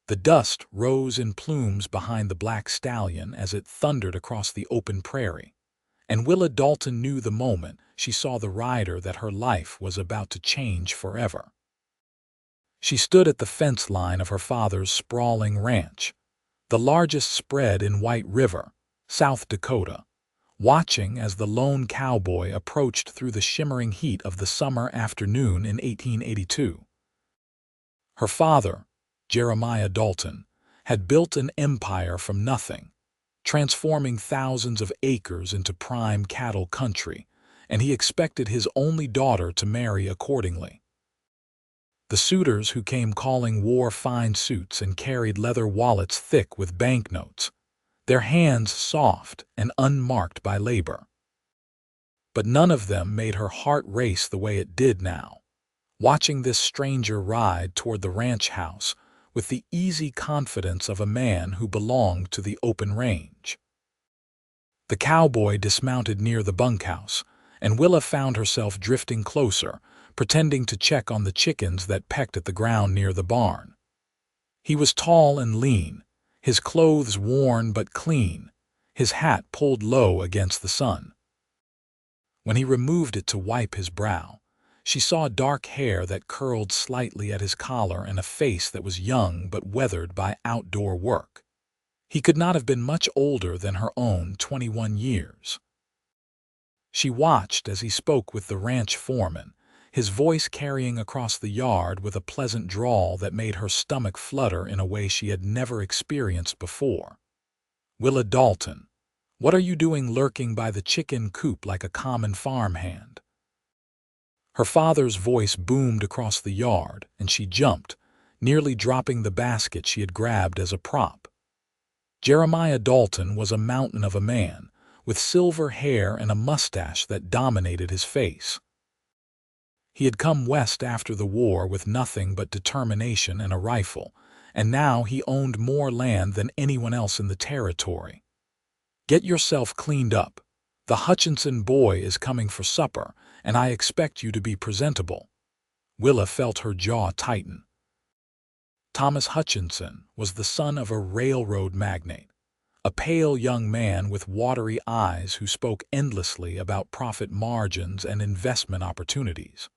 The dust rose in plumes behind the black stallion as it thundered across the open prairie, and Willa Dalton knew the moment she saw the rider that her life was about to change forever. She stood at the fence line of her father's sprawling ranch, the largest spread in White River, South Dakota, watching as the lone cowboy approached through the shimmering heat of the summer afternoon in 1882. Her father, Jeremiah Dalton, had built an empire from nothing, transforming thousands of acres into prime cattle country, and he expected his only daughter to marry accordingly. The suitors who came calling wore fine suits and carried leather wallets thick with banknotes, their hands soft and unmarked by labor. But none of them made her heart race the way it did now, watching this stranger ride toward the ranch house with the easy confidence of a man who belonged to the open range. The cowboy dismounted near the bunkhouse, and Willa found herself drifting closer, pretending to check on the chickens that pecked at the ground near the barn. He was tall and lean, his clothes worn but clean, his hat pulled low against the sun. When he removed it to wipe his brow, she saw dark hair that curled slightly at his collar and a face that was young but weathered by outdoor work. He could not have been much older than her own 21 years. She watched as he spoke with the ranch foreman, his voice carrying across the yard with a pleasant drawl that made her stomach flutter in a way she had never experienced before. "Willa Dalton, what are you doing lurking by the chicken coop like a common farmhand?" Her father's voice boomed across the yard, and she jumped, nearly dropping the basket she had grabbed as a prop. Jeremiah Dalton was a mountain of a man, with silver hair and a mustache that dominated his face. He had come west after the war with nothing but determination and a rifle, and now he owned more land than anyone else in the territory. "Get yourself cleaned up. The Hutchinson boy is coming for supper, and I expect you to be presentable." Willa felt her jaw tighten. Thomas Hutchinson was the son of a railroad magnate, a pale young man with watery eyes who spoke endlessly about profit margins and investment opportunities.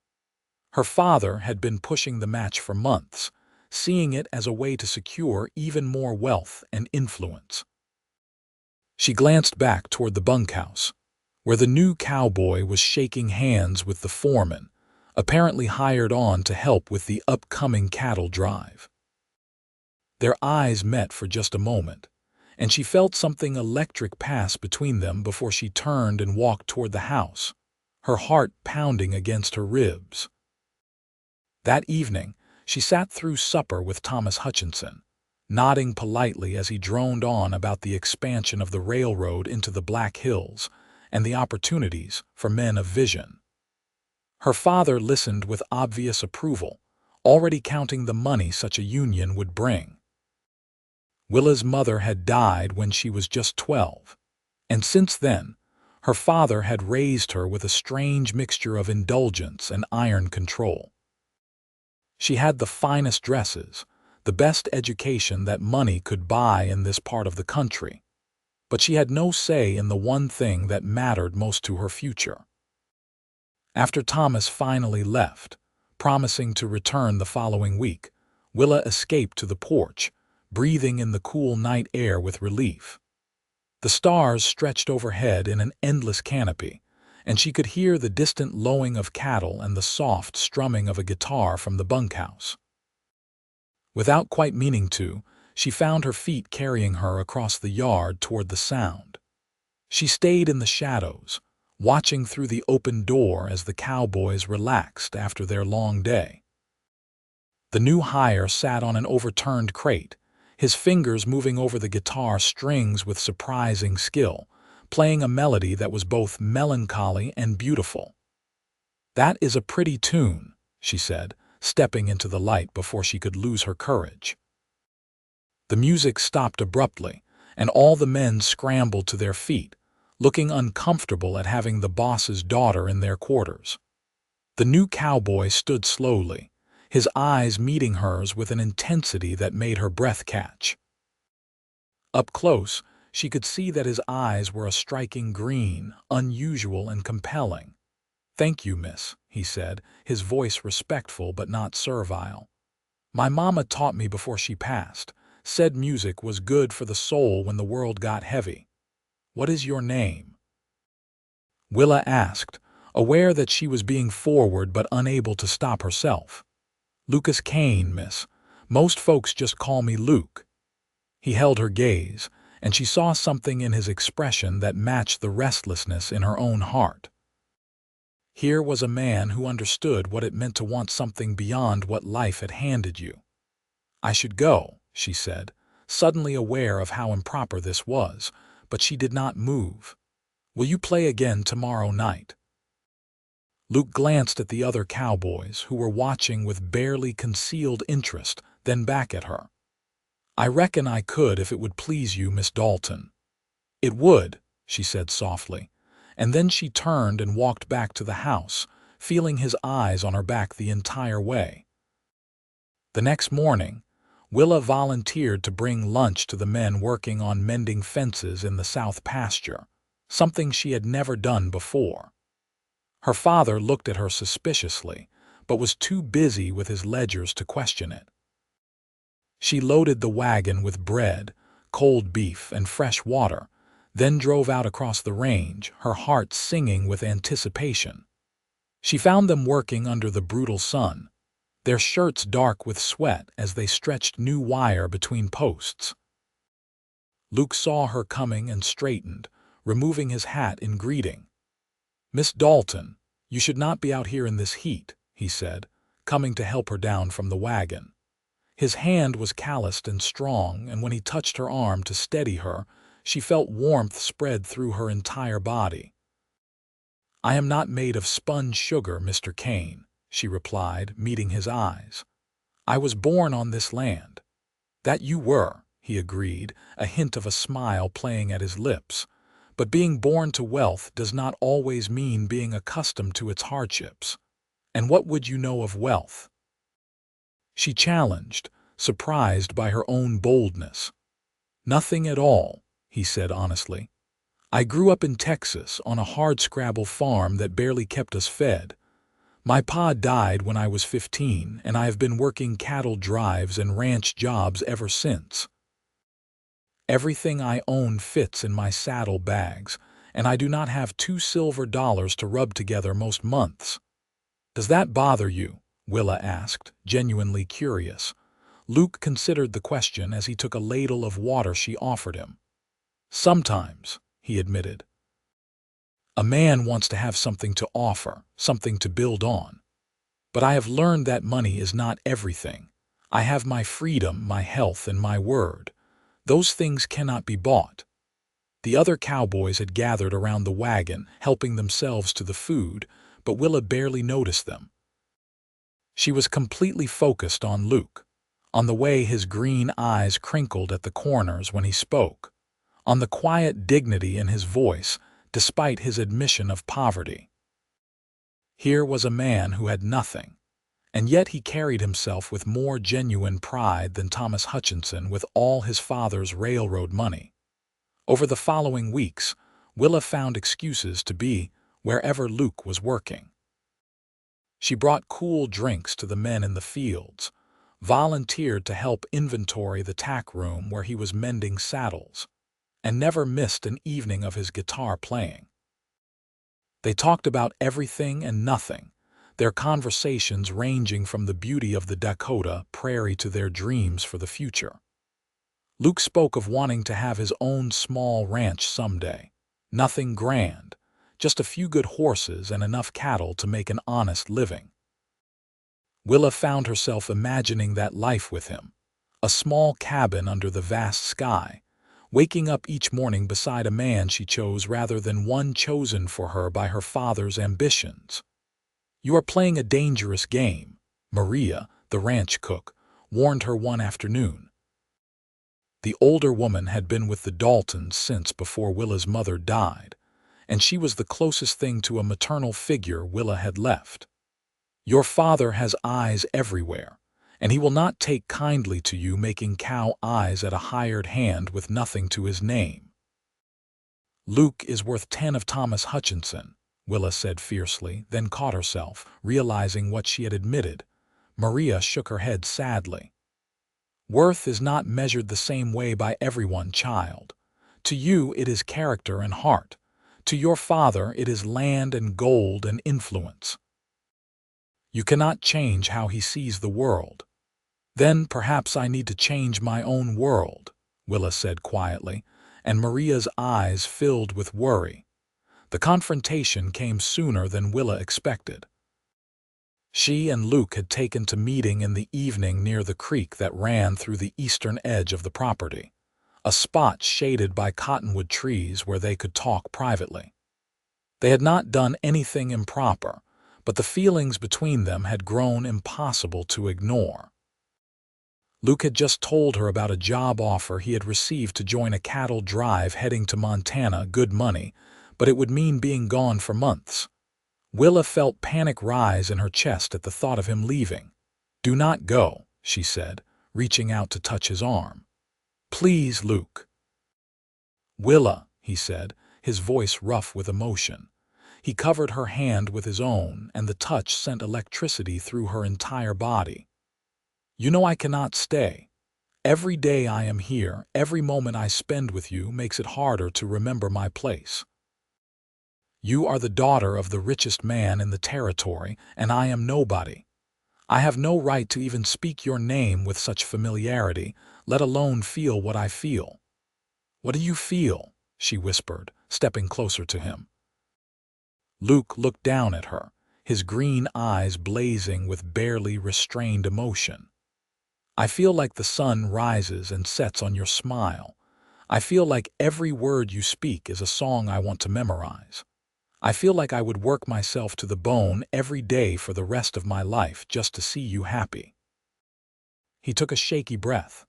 Her father had been pushing the match for months, seeing it as a way to secure even more wealth and influence. She glanced back toward the bunkhouse, where the new cowboy was shaking hands with the foreman, apparently hired on to help with the upcoming cattle drive. Their eyes met for just a moment, and she felt something electric pass between them before she turned and walked toward the house, her heart pounding against her ribs. That evening, she sat through supper with Thomas Hutchinson, nodding politely as he droned on about the expansion of the railroad into the Black Hills and the opportunities for men of vision. Her father listened with obvious approval, already counting the money such a union would bring. Willa's mother had died when she was just 12, and since then, her father had raised her with a strange mixture of indulgence and iron control. She had the finest dresses, the best education that money could buy in this part of the country, but she had no say in the one thing that mattered most to her future. After Thomas finally left, promising to return the following week, Willa escaped to the porch, breathing in the cool night air with relief. The stars stretched overhead in an endless canopy, and she could hear the distant lowing of cattle and the soft strumming of a guitar from the bunkhouse. Without quite meaning to, she found her feet carrying her across the yard toward the sound. She stayed in the shadows, watching through the open door as the cowboys relaxed after their long day. The new hire sat on an overturned crate, his fingers moving over the guitar strings with surprising skill, playing a melody that was both melancholy and beautiful. "That is a pretty tune," she said, stepping into the light before she could lose her courage. The music stopped abruptly, and all the men scrambled to their feet, looking uncomfortable at having the boss's daughter in their quarters. The new cowboy stood slowly, his eyes meeting hers with an intensity that made her breath catch. Up close, she could see that his eyes were a striking green, unusual and compelling. "Thank you, miss," he said, his voice respectful but not servile. "My mama taught me before she passed. Said music was good for the soul when the world got heavy. What is your name?" Willa asked, aware that she was being forward but unable to stop herself. "Lucas Kane, miss. Most folks just call me Luke." He held her gaze, and she saw something in his expression that matched the restlessness in her own heart. Here was a man who understood what it meant to want something beyond what life had handed you. "I should go," she said, suddenly aware of how improper this was, but she did not move. "Will you play again tomorrow night?" Luke glanced at the other cowboys, who were watching with barely concealed interest, then back at her. "I reckon I could if it would please you, Miss Dalton." "It would," she said softly, and then she turned and walked back to the house, feeling his eyes on her back the entire way. The next morning, Willa volunteered to bring lunch to the men working on mending fences in the south pasture, something she had never done before. Her father looked at her suspiciously, but was too busy with his ledgers to question it. She loaded the wagon with bread, cold beef, and fresh water, then drove out across the range, her heart singing with anticipation. She found them working under the brutal sun, their shirts dark with sweat as they stretched new wire between posts. Luke saw her coming and straightened, removing his hat in greeting. "Miss Dalton, you should not be out here in this heat," he said, coming to help her down from the wagon. His hand was calloused and strong, and when he touched her arm to steady her, she felt warmth spread through her entire body. "I am not made of sponge sugar, Mr. Kane," she replied, meeting his eyes. "I was born on this land." "That you were," he agreed, a hint of a smile playing at his lips. "But being born to wealth does not always mean being accustomed to its hardships. And what would you know of wealth?" She challenged, surprised by her own boldness. "Nothing at all," he said honestly. "I grew up in Texas on a hardscrabble farm that barely kept us fed. My pa died when I was 15, and I have been working cattle drives and ranch jobs ever since. Everything I own fits in my saddle bags, and I do not have $2 to rub together most months." "Does that bother you?" Willa asked, genuinely curious. Luke considered the question as he took a ladle of water she offered him. "Sometimes," he admitted. "A man wants to have something to offer, something to build on. But I have learned that money is not everything. I have my freedom, my health, and my word. Those things cannot be bought." The other cowboys had gathered around the wagon, helping themselves to the food, but Willa barely noticed them. She was completely focused on Luke, on the way his green eyes crinkled at the corners when he spoke, on the quiet dignity in his voice, despite his admission of poverty. Here was a man who had nothing, and yet he carried himself with more genuine pride than Thomas Hutchinson with all his father's railroad money. Over the following weeks, Willa found excuses to be wherever Luke was working. She brought cool drinks to the men in the fields, volunteered to help inventory the tack room where he was mending saddles, and never missed an evening of his guitar playing. They talked about everything and nothing, their conversations ranging from the beauty of the Dakota prairie to their dreams for the future. Luke spoke of wanting to have his own small ranch someday. Nothing grand, just a few good horses and enough cattle to make an honest living. Willa found herself imagining that life with him, a small cabin under the vast sky, waking up each morning beside a man she chose rather than one chosen for her by her father's ambitions. "You are playing a dangerous game," Maria, the ranch cook, warned her one afternoon. The older woman had been with the Daltons since before Willa's mother died, and she was the closest thing to a maternal figure Willa had left. Your father has eyes everywhere, and he will not take kindly to you making cow eyes at a hired hand with nothing to his name. Luke is worth 10 of Thomas Hutchinson, Willa said fiercely, then caught herself, realizing what she had admitted. Maria shook her head sadly. Worth is not measured the same way by everyone, child. To you it is character and heart. To your father it is land and gold and influence. You cannot change how he sees the world. Then perhaps I need to change my own world, Willa said quietly, and Maria's eyes filled with worry. The confrontation came sooner than Willa expected. She and Luke had taken to meeting in the evening near the creek that ran through the eastern edge of the property, a spot shaded by cottonwood trees where they could talk privately. They had not done anything improper, but the feelings between them had grown impossible to ignore. Luke had just told her about a job offer he had received to join a cattle drive heading to Montana, good money, but it would mean being gone for months. Willa felt panic rise in her chest at the thought of him leaving. "Do not go," she said, reaching out to touch his arm. "Please, Luke." "Willa," he said, his voice rough with emotion. He covered her hand with his own, and the touch sent electricity through her entire body. "You know I cannot stay. Every day I am here, every moment I spend with you makes it harder to remember my place. You are the daughter of the richest man in the territory, and I am nobody. I have no right to even speak your name with such familiarity, let alone feel what I feel." "What do you feel?" she whispered, stepping closer to him. Luke looked down at her, his green eyes blazing with barely restrained emotion. "I feel like the sun rises and sets on your smile. I feel like every word you speak is a song I want to memorize. I feel like I would work myself to the bone every day for the rest of my life just to see you happy." He took a shaky breath.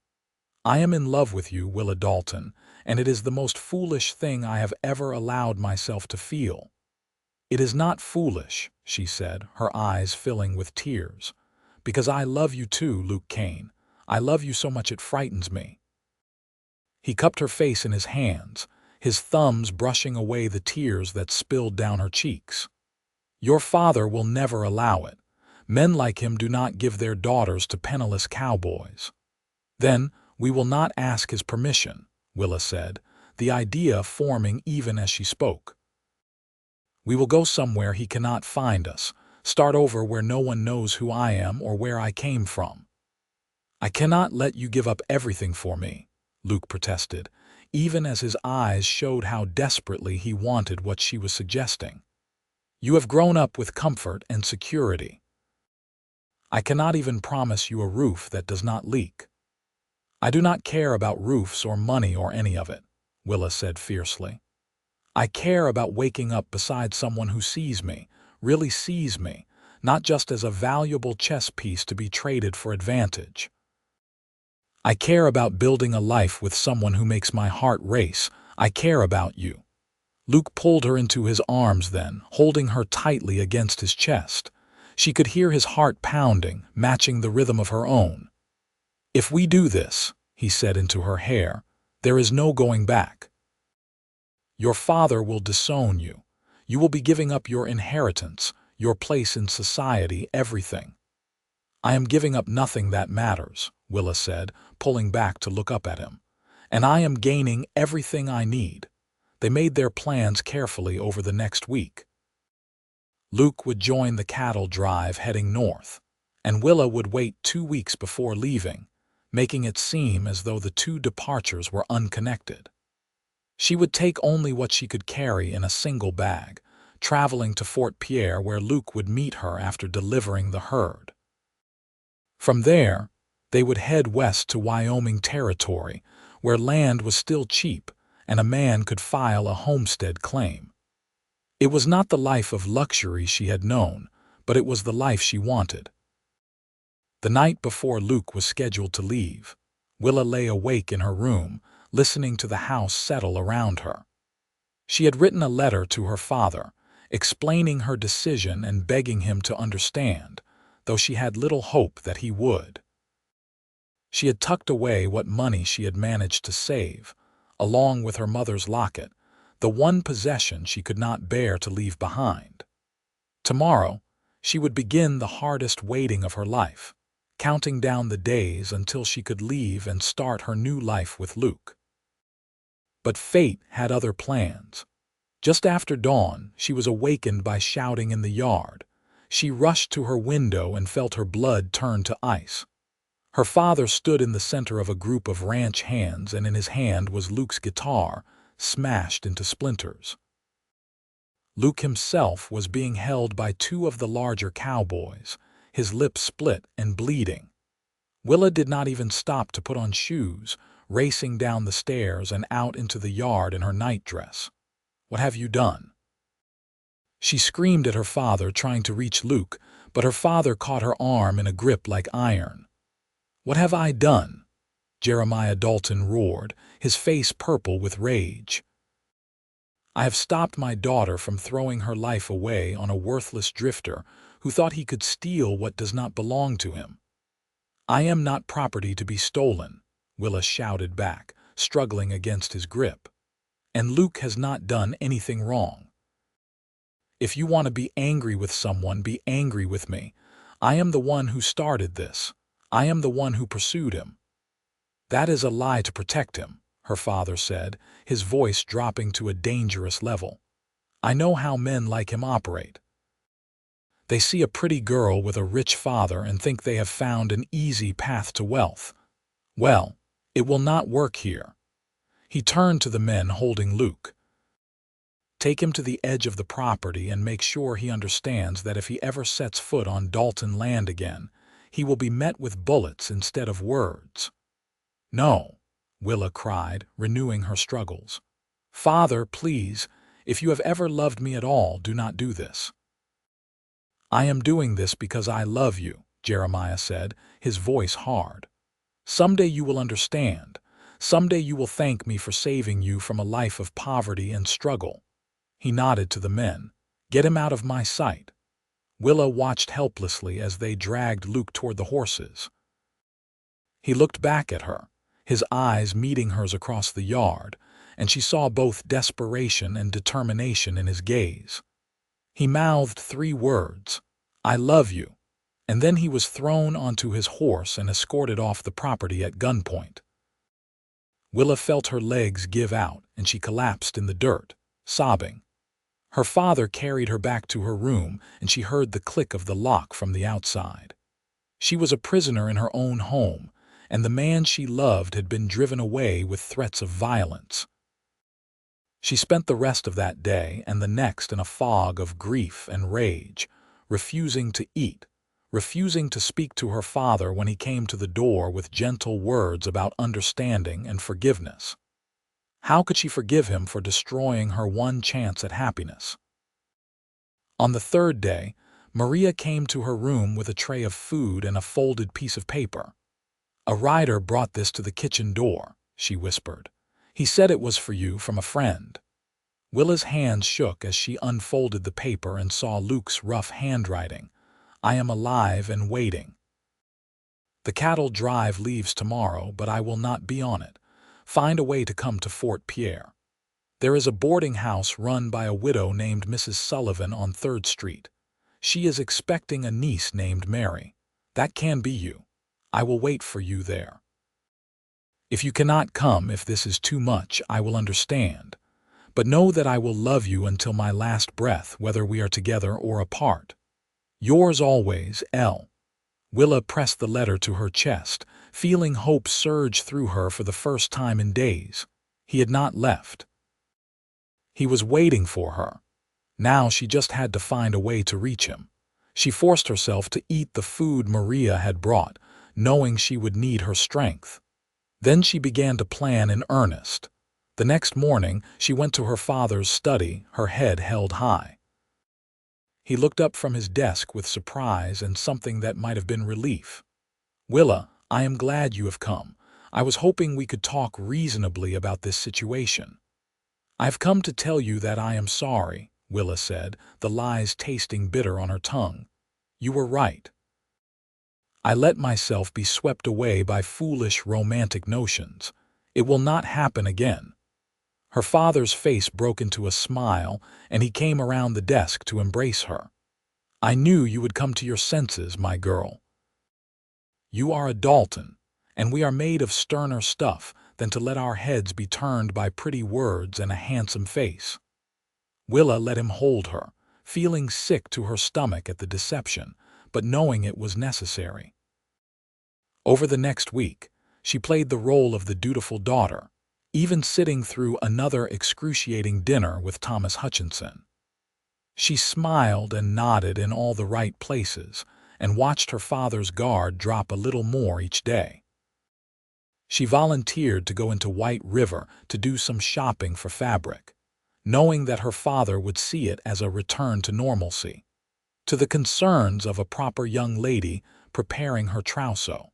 "I am in love with you, Willa Dalton, and it is the most foolish thing I have ever allowed myself to feel." "It is not foolish," she said, her eyes filling with tears, "because I love you too, Luke Kane. I love you so much it frightens me." He cupped her face in his hands, his thumbs brushing away the tears that spilled down her cheeks. "Your father will never allow it. Men like him do not give their daughters to penniless cowboys." "Then we will not ask his permission," Willa said, the idea forming even as she spoke. "We will go somewhere he cannot find us, start over where no one knows who I am or where I came from." "I cannot let you give up everything for me," Luke protested, even as his eyes showed how desperately he wanted what she was suggesting. "You have grown up with comfort and security. I cannot even promise you a roof that does not leak." "I do not care about roofs or money or any of it," Willa said fiercely. "I care about waking up beside someone who sees me, really sees me, not just as a valuable chess piece to be traded for advantage. I care about building a life with someone who makes my heart race. I care about you." Luke pulled her into his arms then, holding her tightly against his chest. She could hear his heart pounding, matching the rhythm of her own. "If we do this," he said into her hair, "there is no going back. Your father will disown you. You will be giving up your inheritance, your place in society, everything." "I am giving up nothing that matters," Willa said, pulling back to look up at him. "And I am gaining everything I need." They made their plans carefully over the next week. Luke would join the cattle drive heading north, and Willa would wait 2 weeks before leaving, making it seem as though the two departures were unconnected. She would take only what she could carry in a single bag, traveling to Fort Pierre where Luke would meet her after delivering the herd. From there, they would head west to Wyoming Territory, where land was still cheap and a man could file a homestead claim. It was not the life of luxury she had known, but it was the life she wanted. The night before Luke was scheduled to leave, Willa lay awake in her room, listening to the house settle around her. She had written a letter to her father, explaining her decision and begging him to understand, though she had little hope that he would. She had tucked away what money she had managed to save, along with her mother's locket, the one possession she could not bear to leave behind. Tomorrow, she would begin the hardest waiting of her life, counting down the days until she could leave and start her new life with Luke. But fate had other plans. Just after dawn, she was awakened by shouting in the yard. She rushed to her window and felt her blood turn to ice. Her father stood in the center of a group of ranch hands, and in his hand was Luke's guitar, smashed into splinters. Luke himself was being held by two of the larger cowboys, his lips split and bleeding. Willa did not even stop to put on shoes, racing down the stairs and out into the yard in her nightdress. "What have you done?" She screamed at her father, trying to reach Luke, but her father caught her arm in a grip like iron. "What have I done?" Jeremiah Dalton roared, his face purple with rage. "I have stopped my daughter from throwing her life away on a worthless drifter who thought he could steal what does not belong to him. I am not property to be stolen," Willa shouted back, struggling against his grip. "And Luke has not done anything wrong. If you want to be angry with someone, be angry with me. I am the one who started this. I am the one who pursued him." "That is a lie to protect him," her father said, his voice dropping to a dangerous level. "I know how men like him operate. They see a pretty girl with a rich father and think they have found an easy path to wealth. Well, it will not work here." He turned to the men holding Luke. "Take him to the edge of the property and make sure he understands that if he ever sets foot on Dalton land again, he will be met with bullets instead of words." "No," Willa cried, renewing her struggles. "Father, please, if you have ever loved me at all, do not do this." "I am doing this because I love you," Jeremiah said, his voice hard. "Someday you will understand. Someday you will thank me for saving you from a life of poverty and struggle." He nodded to the men. "Get him out of my sight." Willa watched helplessly as they dragged Luke toward the horses. He looked back at her, his eyes meeting hers across the yard, and she saw both desperation and determination in his gaze. He mouthed 3 words, "I love you," and then he was thrown onto his horse and escorted off the property at gunpoint. Willa felt her legs give out, and she collapsed in the dirt, sobbing. Her father carried her back to her room, and she heard the click of the lock from the outside. She was a prisoner in her own home, and the man she loved had been driven away with threats of violence. She spent the rest of that day and the next in a fog of grief and rage, refusing to eat, refusing to speak to her father when he came to the door with gentle words about understanding and forgiveness. How could she forgive him for destroying her one chance at happiness? On the 3rd day, Maria came to her room with a tray of food and a folded piece of paper. "A rider brought this to the kitchen door," she whispered. "He said it was for you from a friend." Willa's hands shook as she unfolded the paper and saw Luke's rough handwriting. "I am alive and waiting. The cattle drive leaves tomorrow, but I will not be on it. Find a way to come to Fort Pierre. There is a boarding house run by a widow named Mrs. Sullivan on 3rd Street. She is expecting a niece named Mary. That can be you. I will wait for you there. If you cannot come, if this is too much, I will understand. But know that I will love you until my last breath, whether we are together or apart. Yours always, L." Willa pressed the letter to her chest, feeling hope surge through her for the first time in days. He had not left. He was waiting for her. Now she just had to find a way to reach him. She forced herself to eat the food Maria had brought, knowing she would need her strength. Then she began to plan in earnest. The next morning, she went to her father's study, her head held high. He looked up from his desk with surprise and something that might have been relief. "Willa, I am glad you have come. I was hoping we could talk reasonably about this situation." "I've come to tell you that I am sorry," Willa said, the lies tasting bitter on her tongue. You were right. I let myself be swept away by foolish romantic notions. It will not happen again. Her father's face broke into a smile, and he came around the desk to embrace her. I knew you would come to your senses, my girl. You are a Dalton, and we are made of sterner stuff than to let our heads be turned by pretty words and a handsome face. Willa let him hold her, feeling sick to her stomach at the deception, but knowing it was necessary. Over the next week, she played the role of the dutiful daughter, even sitting through another excruciating dinner with Thomas Hutchinson. She smiled and nodded in all the right places and watched her father's guard drop a little more each day. She volunteered to go into White River to do some shopping for fabric, knowing that her father would see it as a return to normalcy, to the concerns of a proper young lady preparing her trousseau.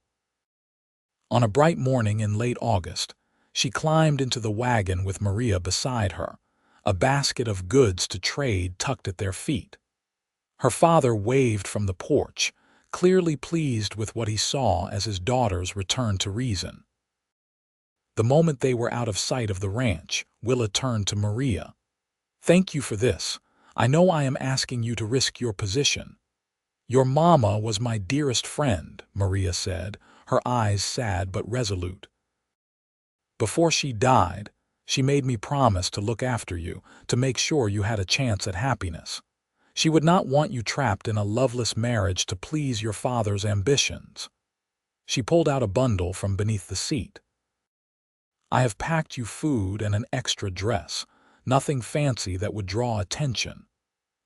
On a bright morning in late August, she climbed into the wagon with Maria beside her, a basket of goods to trade tucked at their feet. Her father waved from the porch, clearly pleased with what he saw as his daughters returned to reason. The moment they were out of sight of the ranch, Willa turned to Maria. Thank you for this. I know I am asking you to risk your position. Your mama was my dearest friend, Maria said, her eyes sad but resolute. Before she died, she made me promise to look after you, to make sure you had a chance at happiness. She would not want you trapped in a loveless marriage to please your father's ambitions. She pulled out a bundle from beneath the seat. I have packed you food and an extra dress, nothing fancy that would draw attention.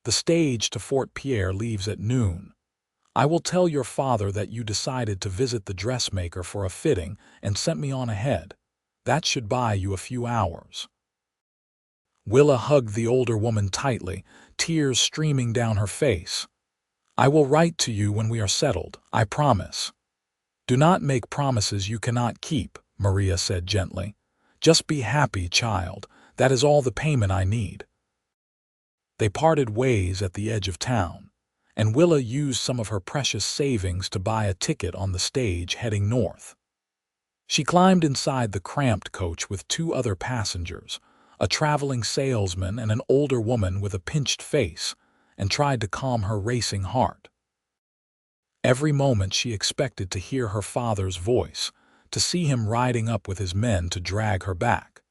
The stage to Fort Pierre leaves at noon. I will tell your father that you decided to visit the dressmaker for a fitting and sent me on ahead. That should buy you a few hours. Willa hugged the older woman tightly, tears streaming down her face. I will write to you when we are settled, I promise. Do not make promises you cannot keep, Maria said gently. Just be happy, child. That is all the payment I need. They parted ways at the edge of town, and Willa used some of her precious savings to buy a ticket on the stage heading north. She climbed inside the cramped coach with two other passengers, a traveling salesman and an older woman with a pinched face, and tried to calm her racing heart. Every moment she expected to hear her father's voice, to see him riding up with his men to drag her back.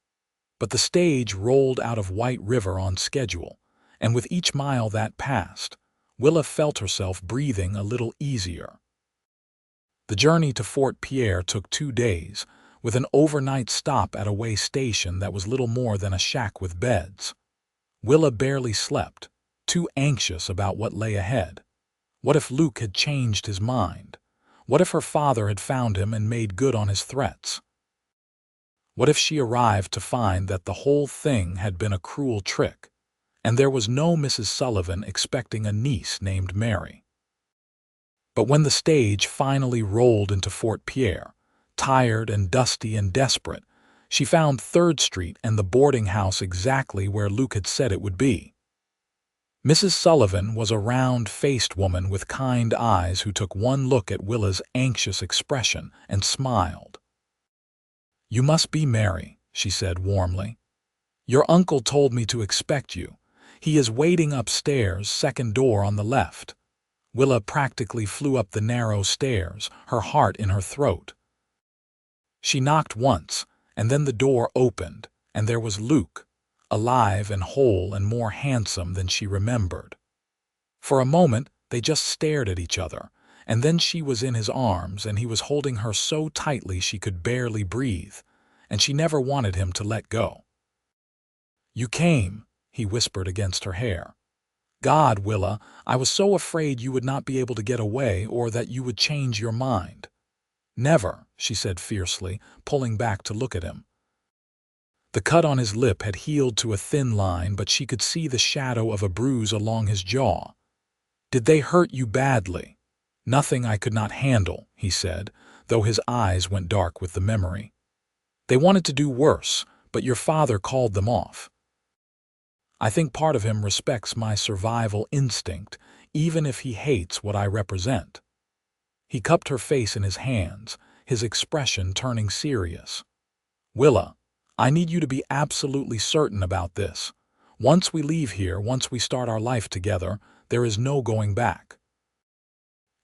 But the stage rolled out of White River on schedule, and with each mile that passed, Willa felt herself breathing a little easier. The journey to Fort Pierre took 2 days, with an overnight stop at a way station that was little more than a shack with beds. Willa barely slept, too anxious about what lay ahead. What if Luke had changed his mind? What if her father had found him and made good on his threats? What if she arrived to find that the whole thing had been a cruel trick, and there was no Mrs. Sullivan expecting a niece named Mary? But when the stage finally rolled into Fort Pierre, tired and dusty and desperate, she found 3rd Street and the boarding house exactly where Luke had said it would be. Mrs. Sullivan was a round-faced woman with kind eyes who took one look at Willa's anxious expression and smiled. You must be Mary, she said warmly. Your uncle told me to expect you. He is waiting upstairs, 2nd door on the left. Willa practically flew up the narrow stairs, her heart in her throat. She knocked once, and then the door opened, and there was Luke, alive and whole and more handsome than she remembered. For a moment, they just stared at each other, and then she was in his arms and he was holding her so tightly she could barely breathe, and she never wanted him to let go. You came, he whispered against her hair. God, Willa, I was so afraid you would not be able to get away or that you would change your mind. Never, she said fiercely, pulling back to look at him. The cut on his lip had healed to a thin line, but she could see the shadow of a bruise along his jaw. Did they hurt you badly? Nothing I could not handle, he said, though his eyes went dark with the memory. They wanted to do worse, but your father called them off. I think part of him respects my survival instinct, even if he hates what I represent." He cupped her face in his hands, his expression turning serious. "Willa, I need you to be absolutely certain about this. Once we leave here, once we start our life together, there is no going back.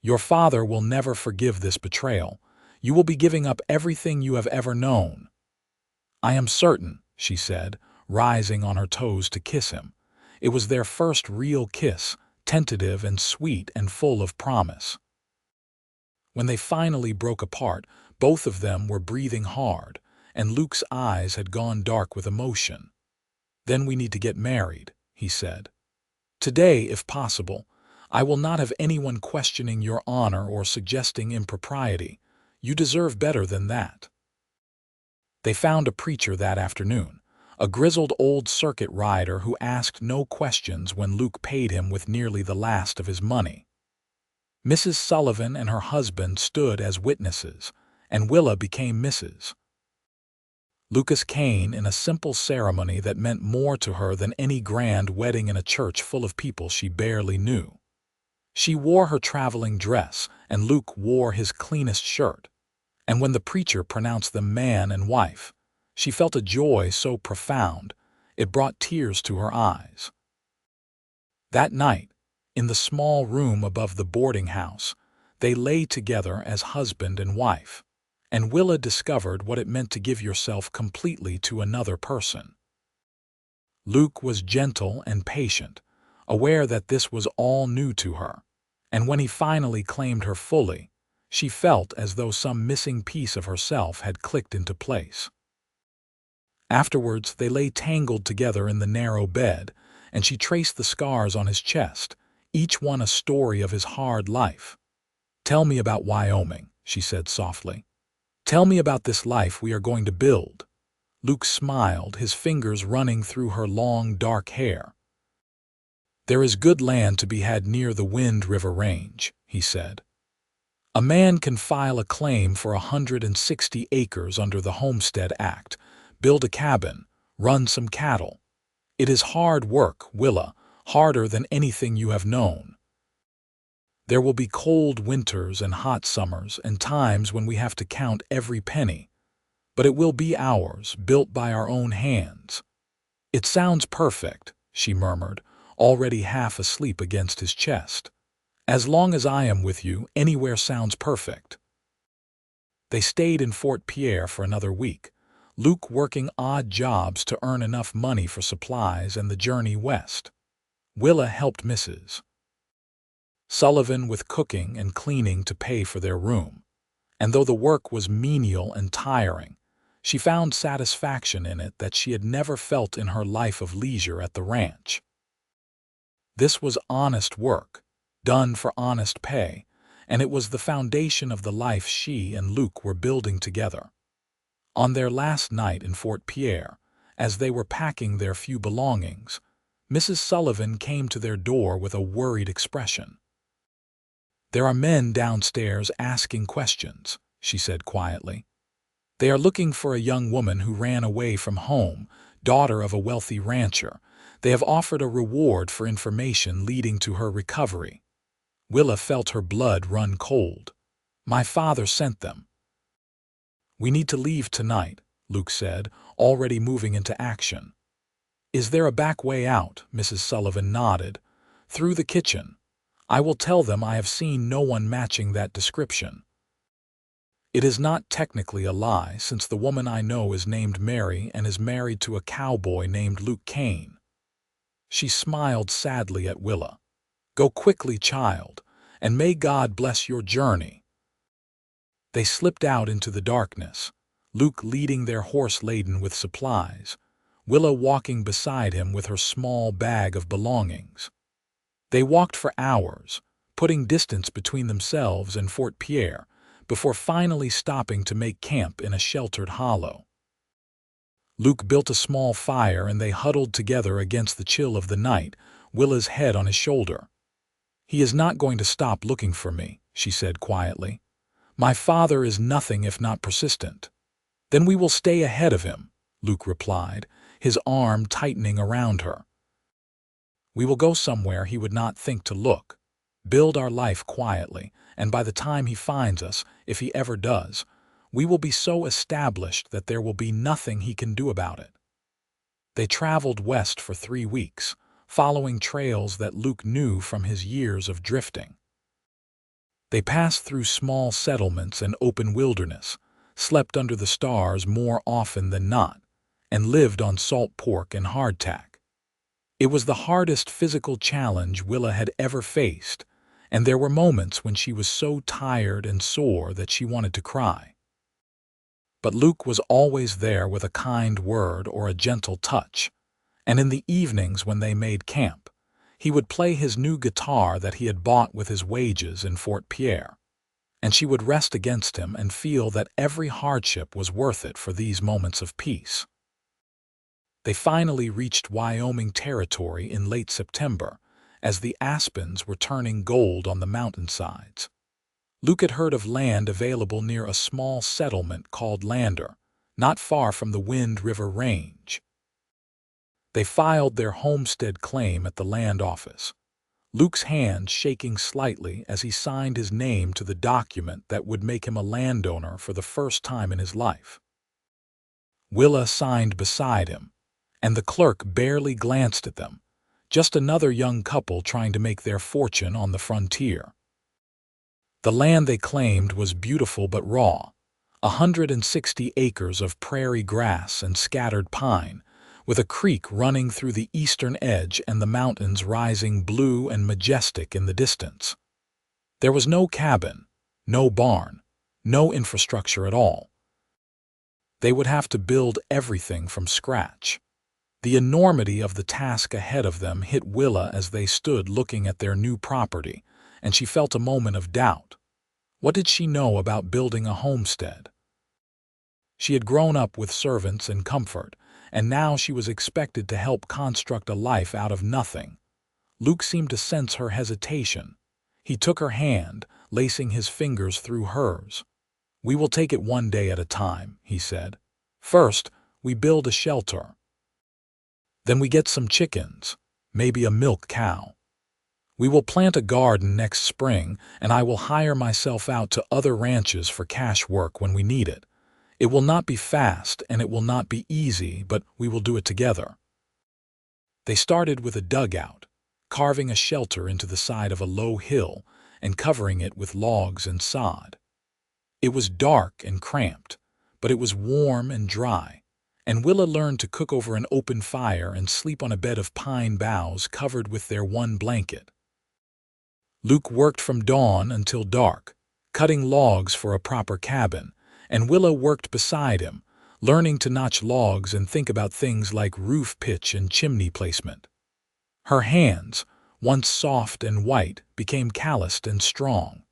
Your father will never forgive this betrayal. You will be giving up everything you have ever known." "I am certain," she said, rising on her toes to kiss him. It was their first real kiss, tentative and sweet and full of promise. When they finally broke apart, both of them were breathing hard, and Luke's eyes had gone dark with emotion. "Then we need to get married," he said. "Today, if possible. I will not have anyone questioning your honor or suggesting impropriety. You deserve better than that." They found a preacher that afternoon, a grizzled old circuit rider who asked no questions when Luke paid him with nearly the last of his money. Mrs. Sullivan and her husband stood as witnesses, and Willa became Mrs. Lucas Kane in a simple ceremony that meant more to her than any grand wedding in a church full of people she barely knew. She wore her traveling dress, and Luke wore his cleanest shirt. And when the preacher pronounced them man and wife, she felt a joy so profound it brought tears to her eyes. That night, in the small room above the boarding house, they lay together as husband and wife, and Willa discovered what it meant to give yourself completely to another person. Luke was gentle and patient, aware that this was all new to her, and when he finally claimed her fully, she felt as though some missing piece of herself had clicked into place. Afterwards, they lay tangled together in the narrow bed, and she traced the scars on his chest, each one a story of his hard life. "Tell me about Wyoming," she said softly. "Tell me about this life we are going to build." Luke smiled, his fingers running through her long, dark hair. "There is good land to be had near the Wind River Range," he said. "A man can file a claim for 160 acres under the Homestead Act, build a cabin, run some cattle. It is hard work, Willa, harder than anything you have known. There will be cold winters and hot summers and times when we have to count every penny, but it will be ours, built by our own hands." "It sounds perfect," she murmured, already half asleep against his chest. "As long as I am with you, anywhere sounds perfect." They stayed in Fort Pierre for another week, Luke working odd jobs to earn enough money for supplies and the journey west. Willa helped Mrs. Sullivan with cooking and cleaning to pay for their room, and though the work was menial and tiring, she found satisfaction in it that she had never felt in her life of leisure at the ranch. This was honest work, done for honest pay, and it was the foundation of the life she and Luke were building together. On their last night in Fort Pierre, as they were packing their few belongings, Mrs. Sullivan came to their door with a worried expression. "There are men downstairs asking questions," she said quietly. "They are looking for a young woman who ran away from home, daughter of a wealthy rancher. They have offered a reward for information leading to her recovery." Willa felt her blood run cold. "My father sent them." "We need to leave tonight," Luke said, already moving into action. "Is there a back way out?" Mrs. Sullivan nodded. "Through the kitchen. I will tell them I have seen no one matching that description. It is not technically a lie, since the woman I know is named Mary and is married to a cowboy named Lucas Kane." She smiled sadly at Willa. "Go quickly, child, and may God bless your journey." They slipped out into the darkness, Luke leading their horse laden with supplies, Willa walking beside him with her small bag of belongings. They walked for hours, putting distance between themselves and Fort Pierre, before finally stopping to make camp in a sheltered hollow. Luke built a small fire and they huddled together against the chill of the night, Willa's head on his shoulder. "He is not going to stop looking for me," she said quietly. "My father is nothing if not persistent." "Then we will stay ahead of him," Luke replied, his arm tightening around her. We will go somewhere he would not think to look, build our life quietly, and by the time he finds us, if he ever does, we will be so established that there will be nothing he can do about it. They traveled west for 3 weeks, following trails that Luke knew from his years of drifting. They passed through small settlements and open wilderness, slept under the stars more often than not, and lived on salt pork and hardtack. It was the hardest physical challenge Willa had ever faced, and there were moments when she was so tired and sore that she wanted to cry. But Luke was always there with a kind word or a gentle touch, and in the evenings when they made camp, he would play his new guitar that he had bought with his wages in Fort Pierre, and she would rest against him and feel that every hardship was worth it for these moments of peace. They finally reached Wyoming territory in late September, as the aspens were turning gold on the mountainsides. Luke had heard of land available near a small settlement called Lander, not far from the Wind River Range. They filed their homestead claim at the land office, Luke's hand shaking slightly as he signed his name to the document that would make him a landowner for the first time in his life. Willa signed beside him, and the clerk barely glanced at them, just another young couple trying to make their fortune on the frontier. The land they claimed was beautiful but raw, 160 acres of prairie grass and scattered pine, with a creek running through the eastern edge and the mountains rising blue and majestic in the distance. There was no cabin, no barn, no infrastructure at all. They would have to build everything from scratch. The enormity of the task ahead of them hit Willa as they stood looking at their new property, and she felt a moment of doubt. What did she know about building a homestead? She had grown up with servants and comfort, and now she was expected to help construct a life out of nothing. Luke seemed to sense her hesitation. He took her hand, lacing his fingers through hers. "We will take it one day at a time," he said. "First, we build a shelter. Then we get some chickens, maybe a milk cow. We will plant a garden next spring, and I will hire myself out to other ranches for cash work when we need it. It will not be fast and it will not be easy, but we will do it together." They started with a dugout, carving a shelter into the side of a low hill and covering it with logs and sod. It was dark and cramped, but it was warm and dry, and Willa learned to cook over an open fire and sleep on a bed of pine boughs covered with their one blanket. Luke worked from dawn until dark, cutting logs for a proper cabin, and Willa worked beside him, learning to notch logs and think about things like roof pitch and chimney placement. Her hands, once soft and white, became calloused and strong.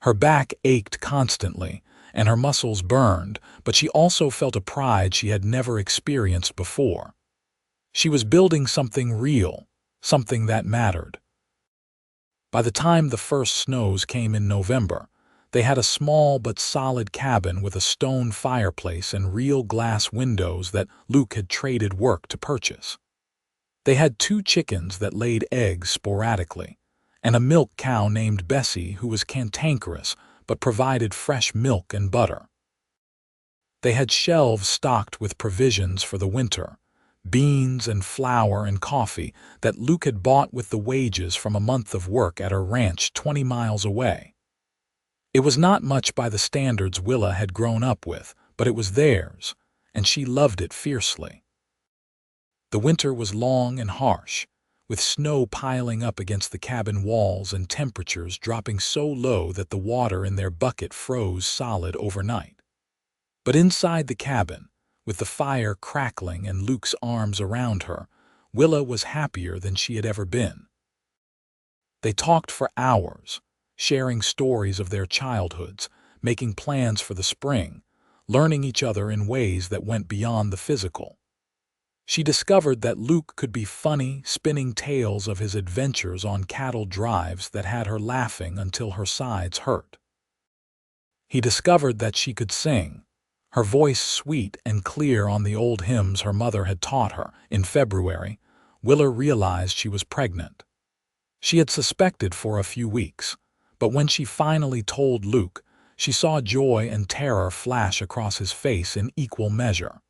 Her back ached constantly, and her muscles burned, but she also felt a pride she had never experienced before. She was building something real, something that mattered. By the time the first snows came in November, they had a small but solid cabin with a stone fireplace and real glass windows that Luke had traded work to purchase. They had 2 chickens that laid eggs sporadically, and a milk cow named Bessie who was cantankerous but provided fresh milk and butter. They had shelves stocked with provisions for the winter, beans and flour and coffee that Luke had bought with the wages from a month of work at a ranch 20 miles away. It was not much by the standards Willa had grown up with, but it was theirs, and she loved it fiercely. The winter was long and harsh, with snow piling up against the cabin walls and temperatures dropping so low that the water in their bucket froze solid overnight. But inside the cabin, with the fire crackling and Luke's arms around her, Willa was happier than she had ever been. They talked for hours, sharing stories of their childhoods, making plans for the spring, learning each other in ways that went beyond the physical. She discovered that Luke could be funny, spinning tales of his adventures on cattle drives that had her laughing until her sides hurt. He discovered that she could sing, her voice sweet and clear on the old hymns her mother had taught her. In February, Willa realized she was pregnant. She had suspected for a few weeks, but when she finally told Luke, she saw joy and terror flash across his face in equal measure.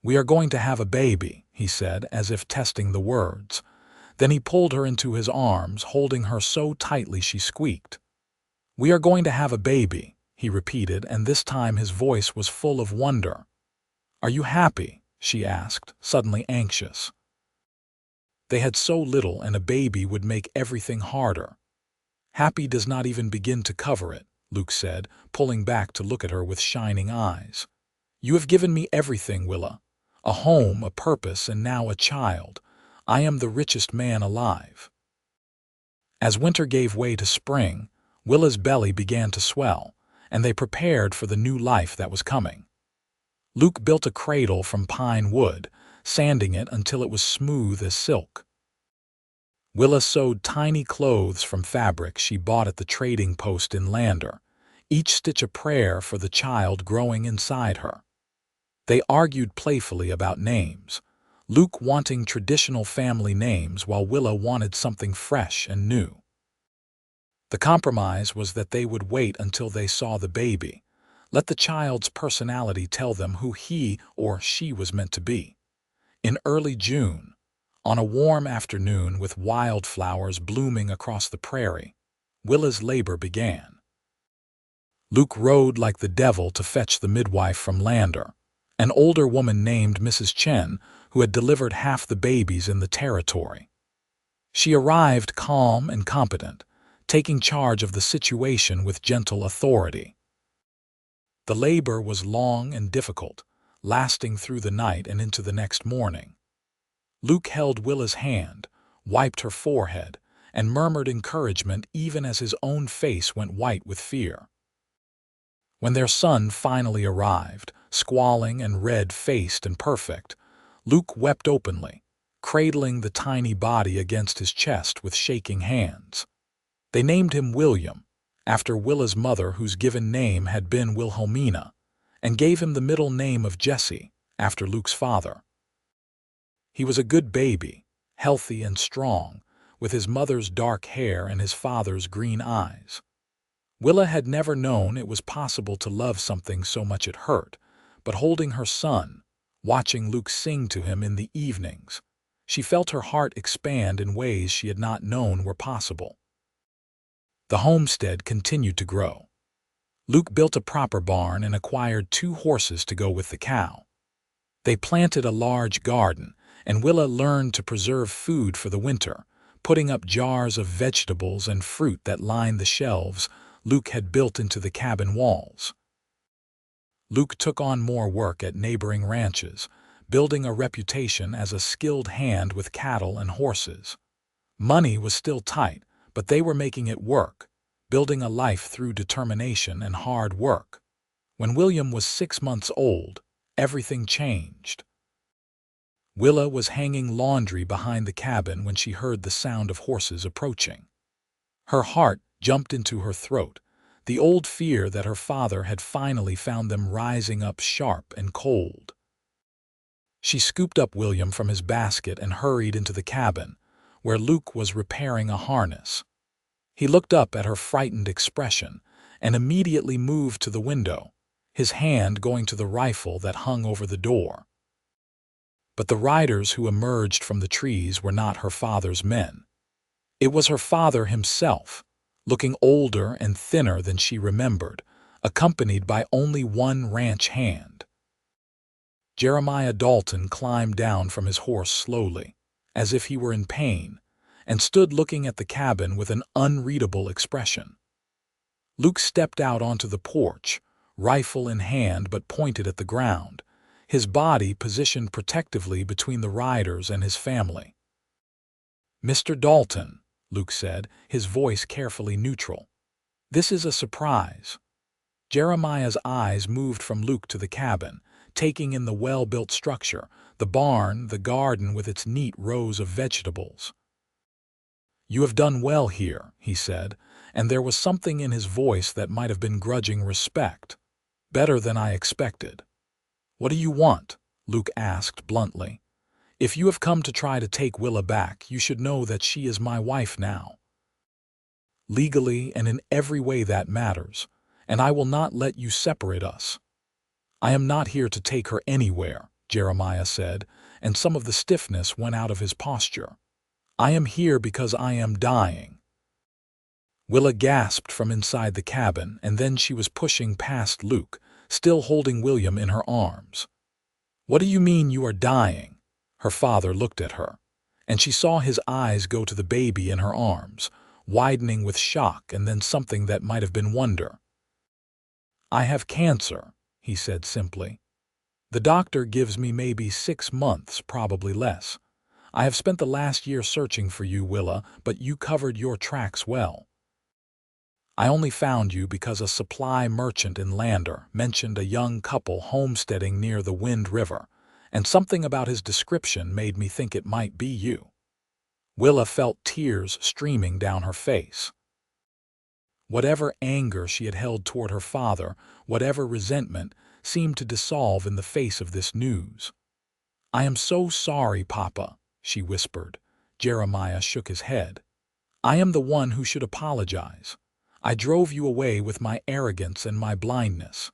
"We are going to have a baby," he said, as if testing the words. Then he pulled her into his arms, holding her so tightly she squeaked. "We are going to have a baby," he repeated, and this time his voice was full of wonder. "Are you happy?" she asked, suddenly anxious. They had so little, and a baby would make everything harder. "Happy does not even begin to cover it," Luke said, pulling back to look at her with shining eyes. "You have given me everything, Willa. A home, a purpose, and now a child. I am the richest man alive." As winter gave way to spring, Willa's belly began to swell, and they prepared for the new life that was coming. Luke built a cradle from pine wood, sanding it until it was smooth as silk. Willa sewed tiny clothes from fabric she bought at the trading post in Lander, each stitch a prayer for the child growing inside her. They argued playfully about names, Luke wanting traditional family names while Willa wanted something fresh and new. The compromise was that they would wait until they saw the baby, let the child's personality tell them who he or she was meant to be. In early June, on a warm afternoon with wildflowers blooming across the prairie, Willa's labor began. Luke rode like the devil to fetch the midwife from Lander, an older woman named Mrs. Chen, who had delivered half the babies in the territory. She arrived calm and competent, taking charge of the situation with gentle authority. The labor was long and difficult, lasting through the night and into the next morning. Luke held Willa's hand, wiped her forehead, and murmured encouragement even as his own face went white with fear. When their son finally arrived, squalling and red-faced and perfect, Luke wept openly, cradling the tiny body against his chest with shaking hands. They named him William, after Willa's mother whose given name had been Wilhelmina, and gave him the middle name of Jesse, after Luke's father. He was a good baby, healthy and strong, with his mother's dark hair and his father's green eyes. Willa had never known it was possible to love something so much it hurt, but holding her son, watching Luke sing to him in the evenings, she felt her heart expand in ways she had not known were possible. The homestead continued to grow. Luke built a proper barn and acquired 2 horses to go with the cow. They planted a large garden, and Willa learned to preserve food for the winter, putting up jars of vegetables and fruit that lined the shelves Luke had built into the cabin walls. Luke took on more work at neighboring ranches, building a reputation as a skilled hand with cattle and horses. Money was still tight, but they were making it work, building a life through determination and hard work. When William was 6 months old, everything changed. Willa was hanging laundry behind the cabin when she heard the sound of horses approaching. Her heart jumped into her throat, the old fear that her father had finally found them rising up sharp and cold. She scooped up William from his basket and hurried into the cabin, where Luke was repairing a harness. He looked up at her frightened expression and immediately moved to the window, his hand going to the rifle that hung over the door. But the riders who emerged from the trees were not her father's men. It was her father himself, looking older and thinner than she remembered, accompanied by only one ranch hand. Jeremiah Dalton climbed down from his horse slowly, as if he were in pain, and stood looking at the cabin with an unreadable expression. Luke stepped out onto the porch, rifle in hand but pointed at the ground, his body positioned protectively between the riders and his family. "Mr. Dalton," Luke said, his voice carefully neutral, "this is a surprise." Jeremiah's eyes moved from Luke to the cabin, taking in the well-built structure, the barn, the garden with its neat rows of vegetables. "You have done well here," he said, and there was something in his voice that might have been grudging respect. "Better than I expected." "What do you want?" Luke asked bluntly. If you have come to try to take Willa back, you should know that she is my wife now. Legally and in every way that matters, and I will not let you separate us. I am not here to take her anywhere, Jeremiah said, and some of the stiffness went out of his posture. I am here because I am dying. Willa gasped from inside the cabin, and then she was pushing past Luke, still holding William in her arms. What do you mean you are dying? Her father looked at her, and she saw his eyes go to the baby in her arms, widening with shock and then something that might have been wonder. I have cancer, he said simply. The doctor gives me maybe 6 months, probably less. I have spent the last year searching for you, Willa, but you covered your tracks well. I only found you because a supply merchant in Lander mentioned a young couple homesteading near the Wind River, and something about his description made me think it might be you. Willa felt tears streaming down her face. Whatever anger she had held toward her father, whatever resentment, seemed to dissolve in the face of this news. I am so sorry, Papa, she whispered. Jeremiah shook his head. I am the one who should apologize. I drove you away with my arrogance and my blindness.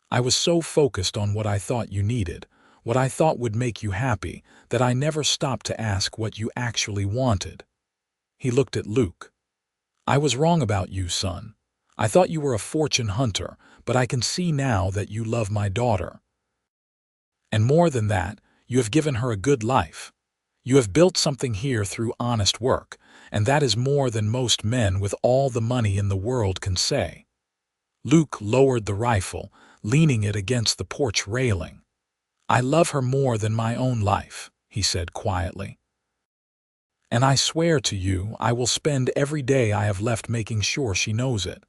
I was so focused on what I thought you needed, what I thought would make you happy, that I never stopped to ask what you actually wanted. He looked at Luke. I was wrong about you, son. I thought you were a fortune hunter, but I can see now that you love my daughter. And more than that, you have given her a good life. You have built something here through honest work, and that is more than most men with all the money in the world can say. Luke lowered the rifle, leaning it against the porch railing. I love her more than my own life, he said quietly. And I swear to you, I will spend every day I have left making sure she knows it.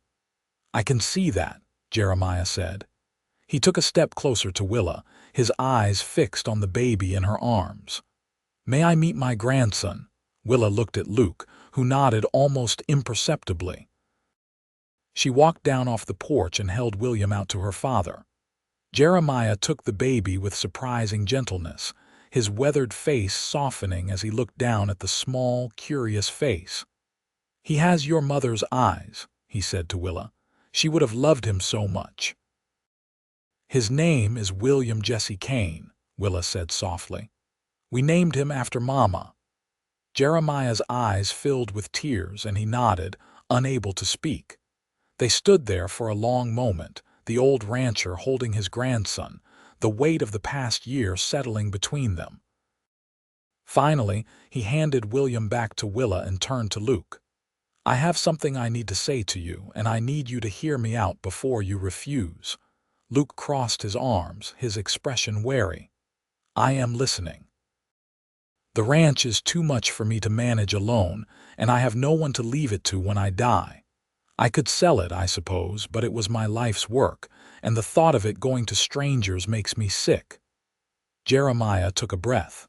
I can see that, Jeremiah said. He took a step closer to Willa, his eyes fixed on the baby in her arms. May I meet my grandson? Willa looked at Luke, who nodded almost imperceptibly. She walked down off the porch and held William out to her father. Jeremiah took the baby with surprising gentleness, his weathered face softening as he looked down at the small, curious face. He has your mother's eyes, he said to Willa. She would have loved him so much. His name is William Jesse Kane, Willa said softly. We named him after Mama. Jeremiah's eyes filled with tears and he nodded, unable to speak. They stood there for a long moment, the old rancher holding his grandson, the weight of the past year settling between them. Finally, he handed William back to Willa and turned to Luke. I have something I need to say to you, and I need you to hear me out before you refuse. Luke crossed his arms, his expression wary. I am listening. The ranch is too much for me to manage alone, and I have no one to leave it to when I die. I could sell it, I suppose, but it was my life's work, and the thought of it going to strangers makes me sick. Jeremiah took a breath.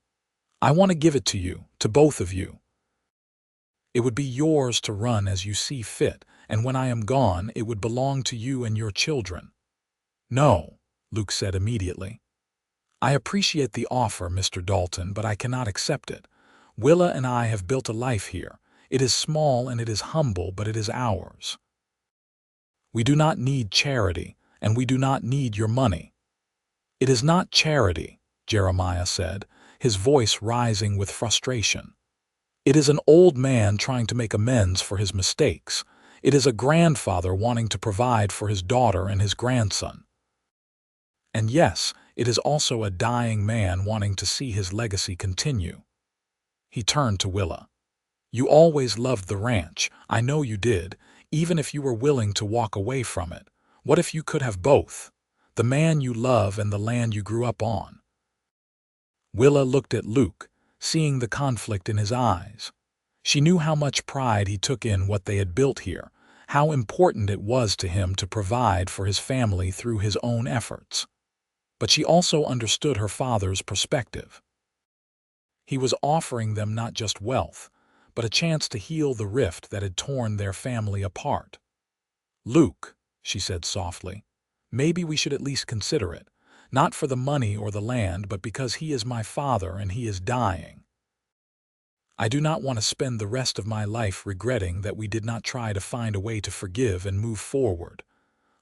I want to give it to you, to both of you. It would be yours to run as you see fit, and when I am gone, it would belong to you and your children. No, Luke said immediately. I appreciate the offer, Mr. Dalton, but I cannot accept it. Willa and I have built a life here. It is small and it is humble, but it is ours. We do not need charity, and we do not need your money. It is not charity, Jeremiah said, his voice rising with frustration. It is an old man trying to make amends for his mistakes. It is a grandfather wanting to provide for his daughter and his grandson. And yes, it is also a dying man wanting to see his legacy continue. He turned to Willa. You always loved the ranch, I know you did, even if you were willing to walk away from it. What if you could have both? The man you love and the land you grew up on. Willa looked at Luke, seeing the conflict in his eyes. She knew how much pride he took in what they had built here, how important it was to him to provide for his family through his own efforts. But she also understood her father's perspective. He was offering them not just wealth, but a chance to heal the rift that had torn their family apart. Luke, she said softly, maybe we should at least consider it. not for the money or the land, but because he is my father and he is dying. I do not want to spend the rest of my life regretting that we did not try to find a way to forgive and move forward."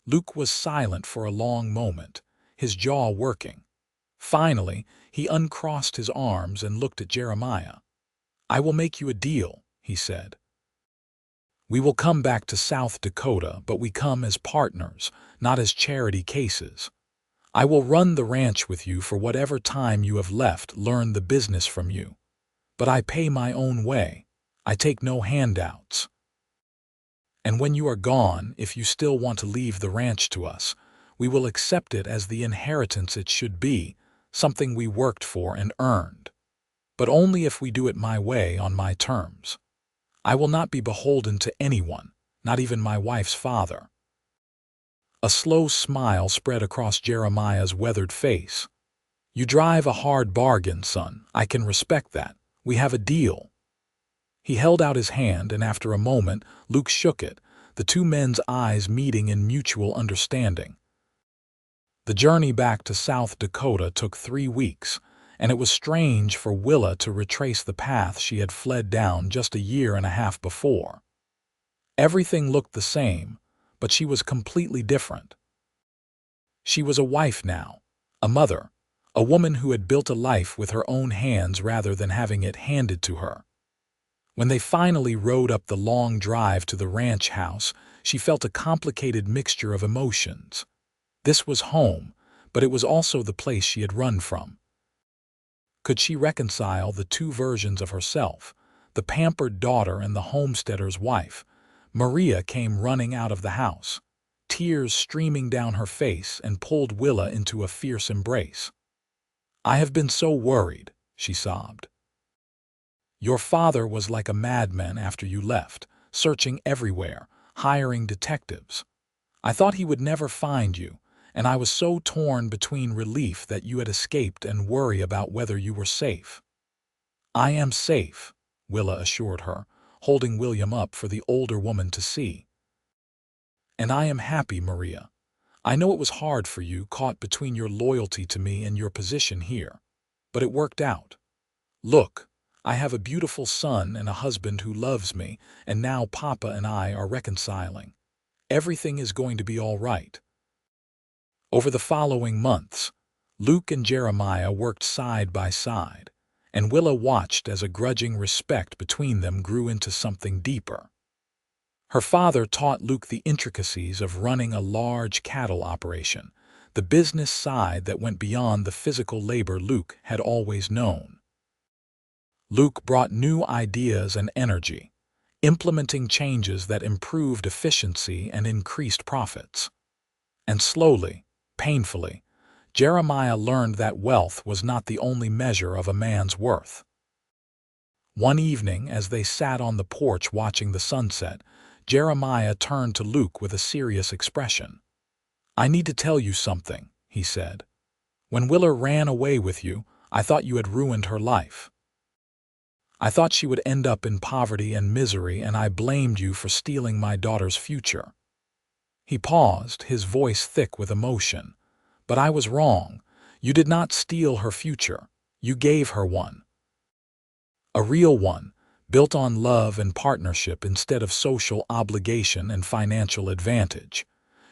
Luke was silent for a long moment, his jaw working. Finally, he uncrossed his arms and looked at Jeremiah. "I will make you a deal," he said. "We will come back to South Dakota, but we come as partners, not as charity cases. I will run the ranch with you for whatever time you have left, learn the business from you. But I pay my own way. I take no handouts. And when you are gone, if you still want to leave the ranch to us, we will accept it as the inheritance it should be, something we worked for and earned. But only if we do it my way, on my terms. I will not be beholden to anyone, not even my wife's father." A slow smile spread across Jeremiah's weathered face. "You drive a hard bargain, son. I can respect that. We have a deal." He held out his hand, and after a moment, Luke shook it, the two men's eyes meeting in mutual understanding. The journey back to South Dakota took 3 weeks, and it was strange for Willa to retrace the path she had fled down just a year and a half before. Everything looked the same, but she was completely different. She was a wife now, a mother, a woman who had built a life with her own hands rather than having it handed to her. When they finally rode up the long drive to the ranch house, she felt a complicated mixture of emotions. This was home, but it was also the place she had run from. Could she reconcile the two versions of herself, the pampered daughter and the homesteader's wife? Maria came running out of the house, tears streaming down her face, and pulled Willa into a fierce embrace. "I have been so worried," she sobbed. "Your father was like a madman after you left, searching everywhere, hiring detectives. I thought he would never find you, and I was so torn between relief that you had escaped and worry about whether you were safe." "I am safe," Willa assured her, holding William up for the older woman to see. "And I am happy, Maria. I know it was hard for you, caught between your loyalty to me and your position here. But it worked out. Look, I have a beautiful son and a husband who loves me, and now Papa and I are reconciling. Everything is going to be all right." Over the following months, Luke and Jeremiah worked side by side, and Willa watched as a grudging respect between them grew into something deeper. Her father taught Luke the intricacies of running a large cattle operation, the business side that went beyond the physical labor Luke had always known. Luke brought new ideas and energy, implementing changes that improved efficiency and increased profits. And slowly, painfully, Jeremiah learned that wealth was not the only measure of a man's worth. One evening, as they sat on the porch watching the sunset, Jeremiah turned to Luke with a serious expression. "I need to tell you something," he said. "When Willa ran away with you, I thought you had ruined her life. I thought she would end up in poverty and misery, and I blamed you for stealing my daughter's future." He paused, his voice thick with emotion. "But I was wrong. You did not steal her future. You gave her one. A real one, built on love and partnership instead of social obligation and financial advantage.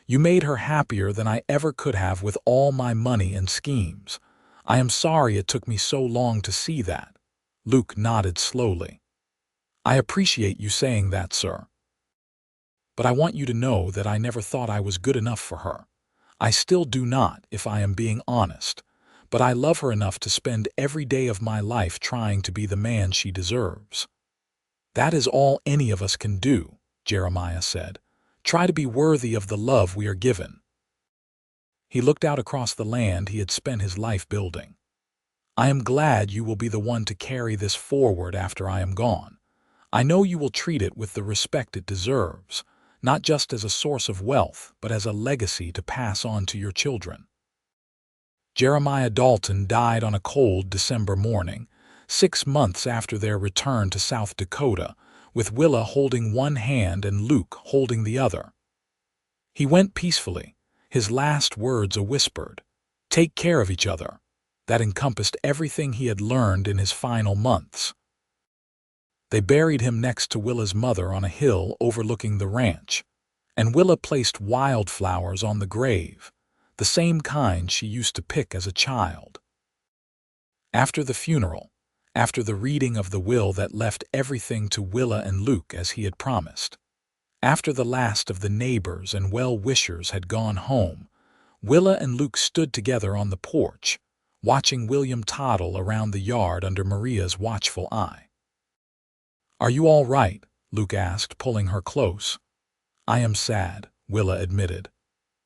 You made her happier than I ever could have with all my money and schemes. I am sorry it took me so long to see that." Luke nodded slowly. "I appreciate you saying that, sir. But I want you to know that I never thought I was good enough for her. I still do not, if I am being honest. But I love her enough to spend every day of my life trying to be the man she deserves." "That is all any of us can do," Jeremiah said. "Try to be worthy of the love we are given." He looked out across the land he had spent his life building. "I am glad you will be the one to carry this forward after I am gone. I know you will treat it with the respect it deserves, not just as a source of wealth, but as a legacy to pass on to your children." Jeremiah Dalton died on a cold December morning, 6 months after their return to South Dakota, with Willa holding one hand and Luke holding the other. He went peacefully, his last words a whispered, Take care of each other. That encompassed everything he had learned in his final months. They buried him next to Willa's mother on a hill overlooking the ranch, and Willa placed wildflowers on the grave, the same kind she used to pick as a child. After the funeral, after the reading of the will that left everything to Willa and Luke as he had promised, after the last of the neighbors and well-wishers had gone home, Willa and Luke stood together on the porch, watching William toddle around the yard under Maria's watchful eye. "Are you all right?" Luke asked, pulling her close. "I am sad," Willa admitted,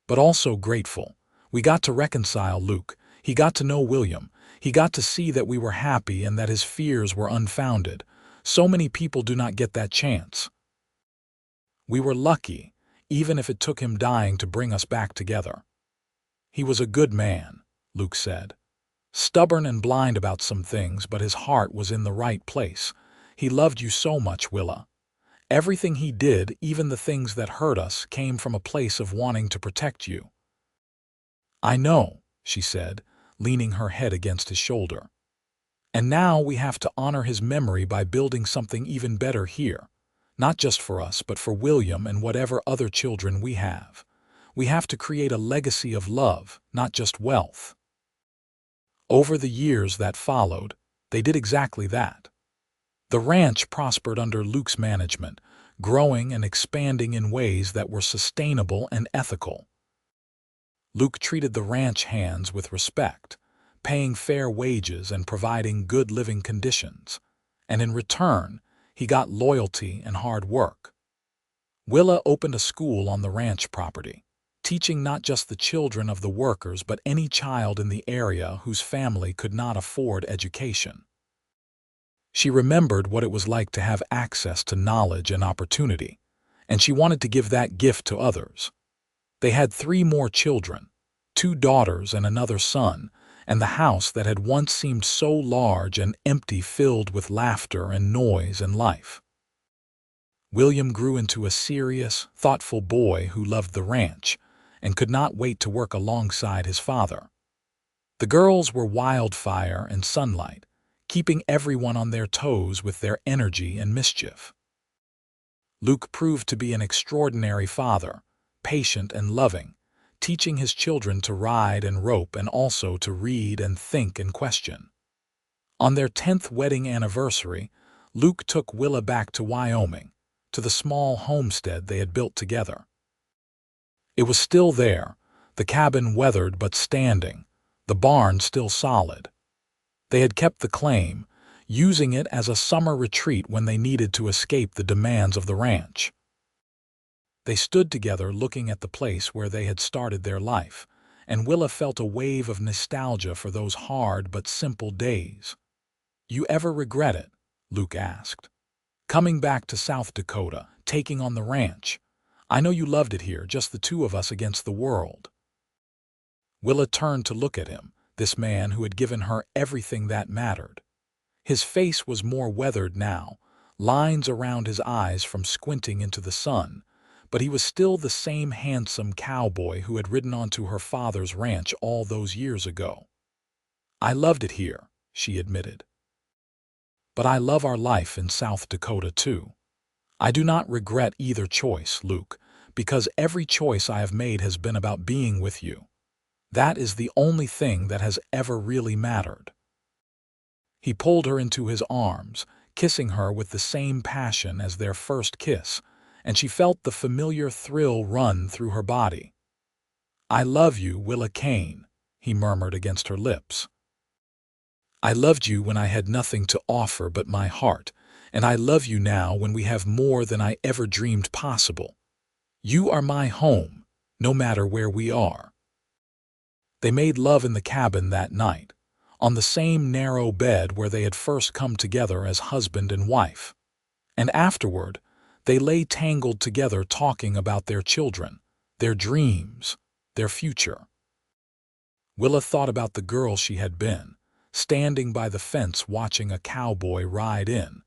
"but also grateful. We got to reconcile Luke. He got to know William. He got to see that we were happy and that his fears were unfounded. So many people do not get that chance. We were lucky, even if it took him dying to bring us back together." "He was a good man," Luke said. "Stubborn and blind about some things, but his heart was in the right place. He loved you so much, Willa. Everything he did, even the things that hurt us, came from a place of wanting to protect you." "I know," she said, leaning her head against his shoulder. "And now we have to honor his memory by building something even better here. Not just for us, but for William and whatever other children we have. We have to create a legacy of love, not just wealth." Over the years that followed, they did exactly that. The ranch prospered under Luke's management, growing and expanding in ways that were sustainable and ethical. Luke treated the ranch hands with respect, paying fair wages and providing good living conditions, and in return, he got loyalty and hard work. Willa opened a school on the ranch property, teaching not just the children of the workers but any child in the area whose family could not afford education. She remembered what it was like to have access to knowledge and opportunity, and she wanted to give that gift to others. They had 3 more children, 2 daughters and another son, and the house that had once seemed so large and empty filled with laughter and noise and life. William grew into a serious, thoughtful boy who loved the ranch and could not wait to work alongside his father. The girls were wildfire and sunlight, keeping everyone on their toes with their energy and mischief. Luke proved to be an extraordinary father, patient and loving, teaching his children to ride and rope and also to read and think and question. On their 10th wedding anniversary, Luke took Willa back to Wyoming, to the small homestead they had built together. It was still there, the cabin weathered but standing, the barn still solid. They had kept the claim, using it as a summer retreat when they needed to escape the demands of the ranch. They stood together looking at the place where they had started their life, and Willa felt a wave of nostalgia for those hard but simple days. "You ever regret it?" Luke asked. "Coming back to South Dakota, taking on the ranch. I know you loved it here, just the 2 of us against the world." Willa turned to look at him, this man who had given her everything that mattered. His face was more weathered now, lines around his eyes from squinting into the sun, but he was still the same handsome cowboy who had ridden onto her father's ranch all those years ago. "I loved it here," she admitted. "But I love our life in South Dakota too. I do not regret either choice, Luke, because every choice I have made has been about being with you. That is the only thing that has ever really mattered." He pulled her into his arms, kissing her with the same passion as their first kiss, and she felt the familiar thrill run through her body. "I love you, Willa Kane," he murmured against her lips. "I loved you when I had nothing to offer but my heart, and I love you now when we have more than I ever dreamed possible. You are my home, no matter where we are." They made love in the cabin that night, on the same narrow bed where they had first come together as husband and wife. And afterward, they lay tangled together talking about their children, their dreams, their future. Willa thought about the girl she had been, standing by the fence watching a cowboy ride in,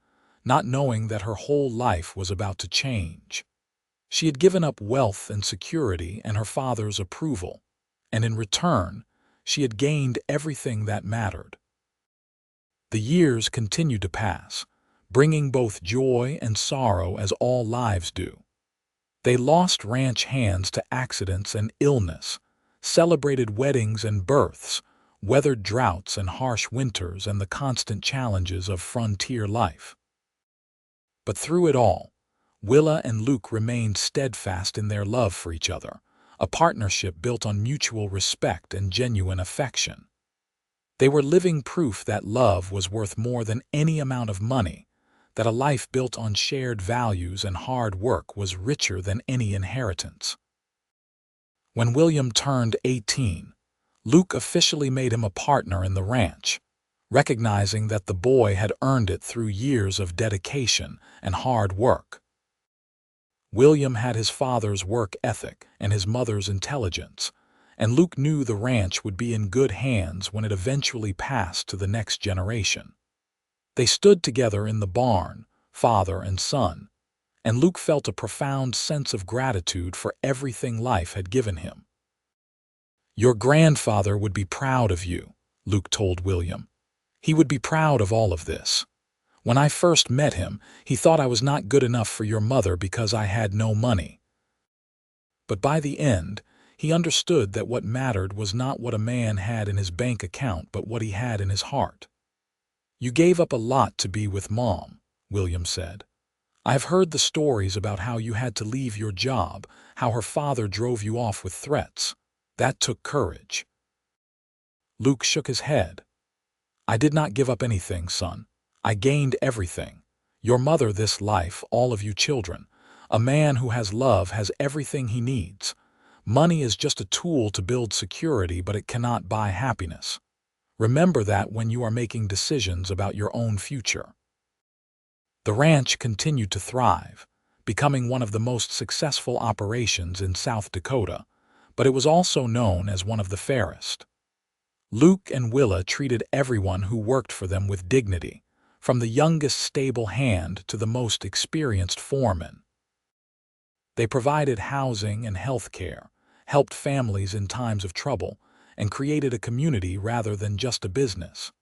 not knowing that her whole life was about to change. She had given up wealth and security and her father's approval, and in return, She had gained everything that mattered. The years continued to pass, bringing both joy and sorrow as all lives do. They lost ranch hands to accidents and illness, celebrated weddings and births, weathered droughts and harsh winters and the constant challenges of frontier life. But through it all, Willa and Luke remained steadfast in their love for each other, a partnership built on mutual respect and genuine affection. They were living proof that love was worth more than any amount of money, that a life built on shared values and hard work was richer than any inheritance. When William turned 18, Luke officially made him a partner in the ranch, recognizing that the boy had earned it through years of dedication and hard work. William had his father's work ethic and his mother's intelligence, and Luke knew the ranch would be in good hands when it eventually passed to the next generation. They stood together in the barn, father and son, and Luke felt a profound sense of gratitude for everything life had given him. "Your grandfather would be proud of you," Luke told William. "He would be proud of all of this. When I first met him, he thought I was not good enough for your mother because I had no money. But by the end, he understood that what mattered was not what a man had in his bank account but what he had in his heart." "You gave up a lot to be with Mom," William said. "I have heard the stories about how you had to leave your job, how her father drove you off with threats. That took courage." Luke shook his head. "I did not give up anything, son. I gained everything. Your mother, this life, all of you children. A man who has love has everything he needs. Money is just a tool to build security, but it cannot buy happiness. Remember that when you are making decisions about your own future." The ranch continued to thrive, becoming one of the most successful operations in South Dakota, but it was also known as one of the fairest. Luke and Willa treated everyone who worked for them with dignity, from the youngest stable hand to the most experienced foreman. They provided housing and health care, helped families in times of trouble, and created a community rather than just a business.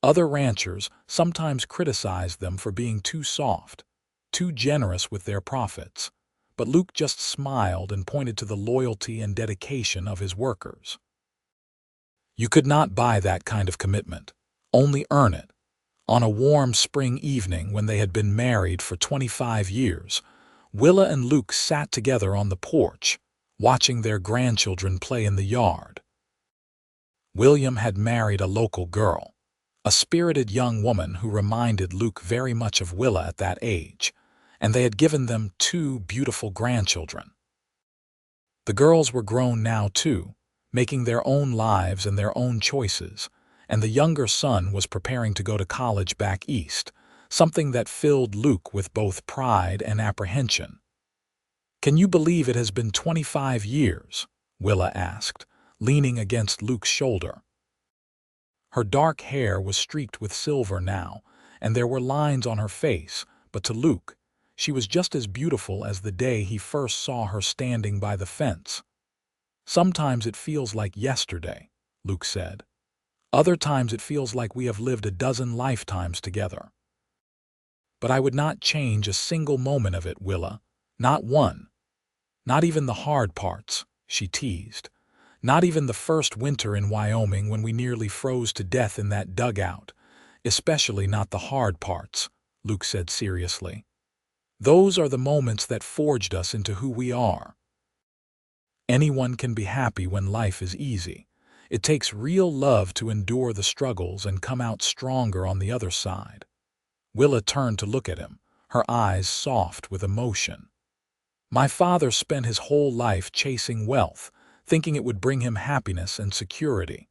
Other ranchers sometimes criticized them for being too soft, too generous with their profits, but Luke just smiled and pointed to the loyalty and dedication of his workers. You could not buy that kind of commitment, only earn it. On a warm spring evening when they had been married for 25 years, Willa and Luke sat together on the porch, watching their grandchildren play in the yard. William had married a local girl, a spirited young woman who reminded Luke very much of Willa at that age, and they had given them 2 beautiful grandchildren. The girls were grown now too, making their own lives and their own choices, and the younger son was preparing to go to college back east, something that filled Luke with both pride and apprehension. "Can you believe it has been 25 years?" Willa asked, leaning against Luke's shoulder. Her dark hair was streaked with silver now, and there were lines on her face, but to Luke, she was just as beautiful as the day he first saw her standing by the fence. "Sometimes it feels like yesterday," Luke said. "Other times it feels like we have lived a dozen lifetimes together. But I would not change a single moment of it, Willa. Not one. Not even the hard parts," she teased. "Not even the first winter in Wyoming when we nearly froze to death in that dugout. Especially not the hard parts," Luke said seriously. "Those are the moments that forged us into who we are. Anyone can be happy when life is easy. It takes real love to endure the struggles and come out stronger on the other side." Willa turned to look at him, her eyes soft with emotion. "My father spent his whole life chasing wealth, thinking it would bring him happiness and security.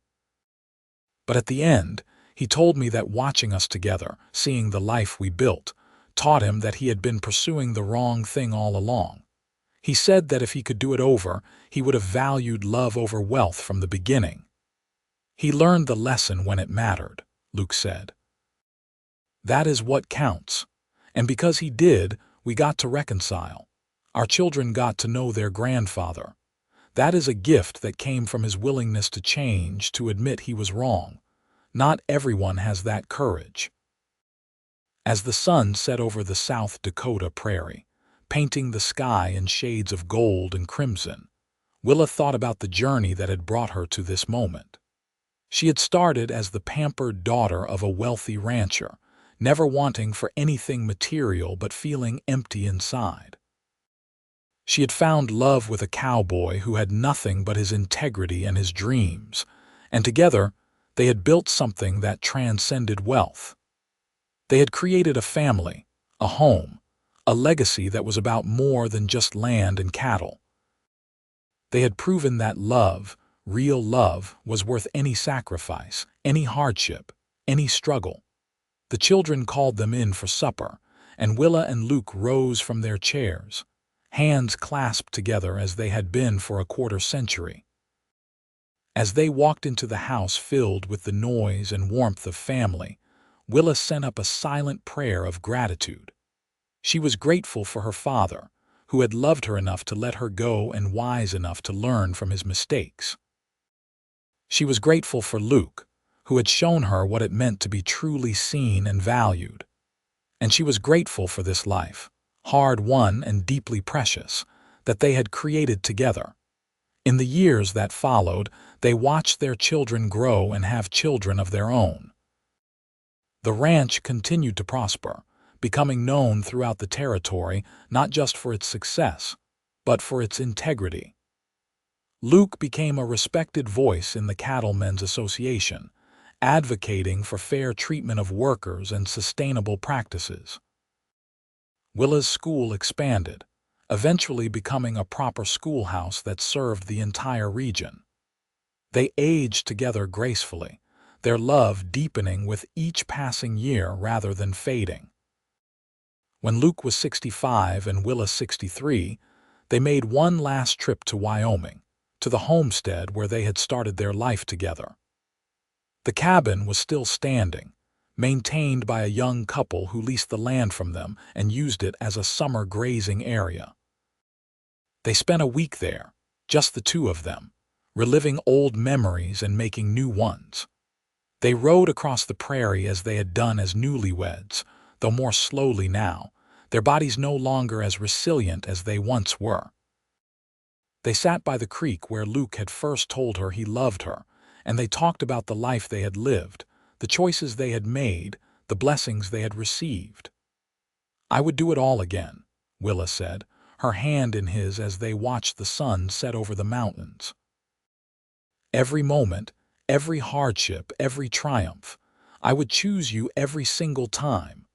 But at the end, he told me that watching us together, seeing the life we built, taught him that he had been pursuing the wrong thing all along. He said that if he could do it over, he would have valued love over wealth from the beginning. He learned the lesson when it mattered," Luke said. "That is what counts. And because he did, we got to reconcile. Our children got to know their grandfather. That is a gift that came from his willingness to change, to admit he was wrong. Not everyone has that courage. As the sun set over the South Dakota prairie, painting the sky in shades of gold and crimson, Willa thought about the journey that had brought her to this moment. She had started as the pampered daughter of a wealthy rancher, never wanting for anything material but feeling empty inside. She had found love with a cowboy who had nothing but his integrity and his dreams, and together they had built something that transcended wealth. They had created a family, a home, a legacy that was about more than just land and cattle. They had proven that love, real love, was worth any sacrifice, any hardship, any struggle. The children called them in for supper, and Willa and Luke rose from their chairs, hands clasped together as they had been for a quarter-century. As they walked into the house filled with the noise and warmth of family, Willa sent up a silent prayer of gratitude. She was grateful for her father, who had loved her enough to let her go and wise enough to learn from his mistakes. She was grateful for Luke, who had shown her what it meant to be truly seen and valued. And she was grateful for this life, hard-won and deeply precious, that they had created together. In the years that followed, they watched their children grow and have children of their own. The ranch continued to prosper, becoming known throughout the territory not just for its success, but for its integrity. Luke became a respected voice in the Cattlemen's Association, advocating for fair treatment of workers and sustainable practices. Willa's school expanded, eventually becoming a proper schoolhouse that served the entire region. They aged together gracefully, their love deepening with each passing year rather than fading. When Luke was 65 and Willa 63, they made one last trip to Wyoming, to the homestead where they had started their life together. The cabin was still standing, maintained by a young couple who leased the land from them and used it as a summer grazing area. They spent a week there, just the two of them, reliving old memories and making new ones. They rode across the prairie as they had done as newlyweds, though more slowly now, their bodies no longer as resilient as they once were. They sat by the creek where Luke had first told her he loved her, and they talked about the life they had lived, the choices they had made, the blessings they had received. "I would do it all again," Willa said, her hand in his as they watched the sun set over the mountains. "Every moment, every hardship, every triumph, I would choose you every single time.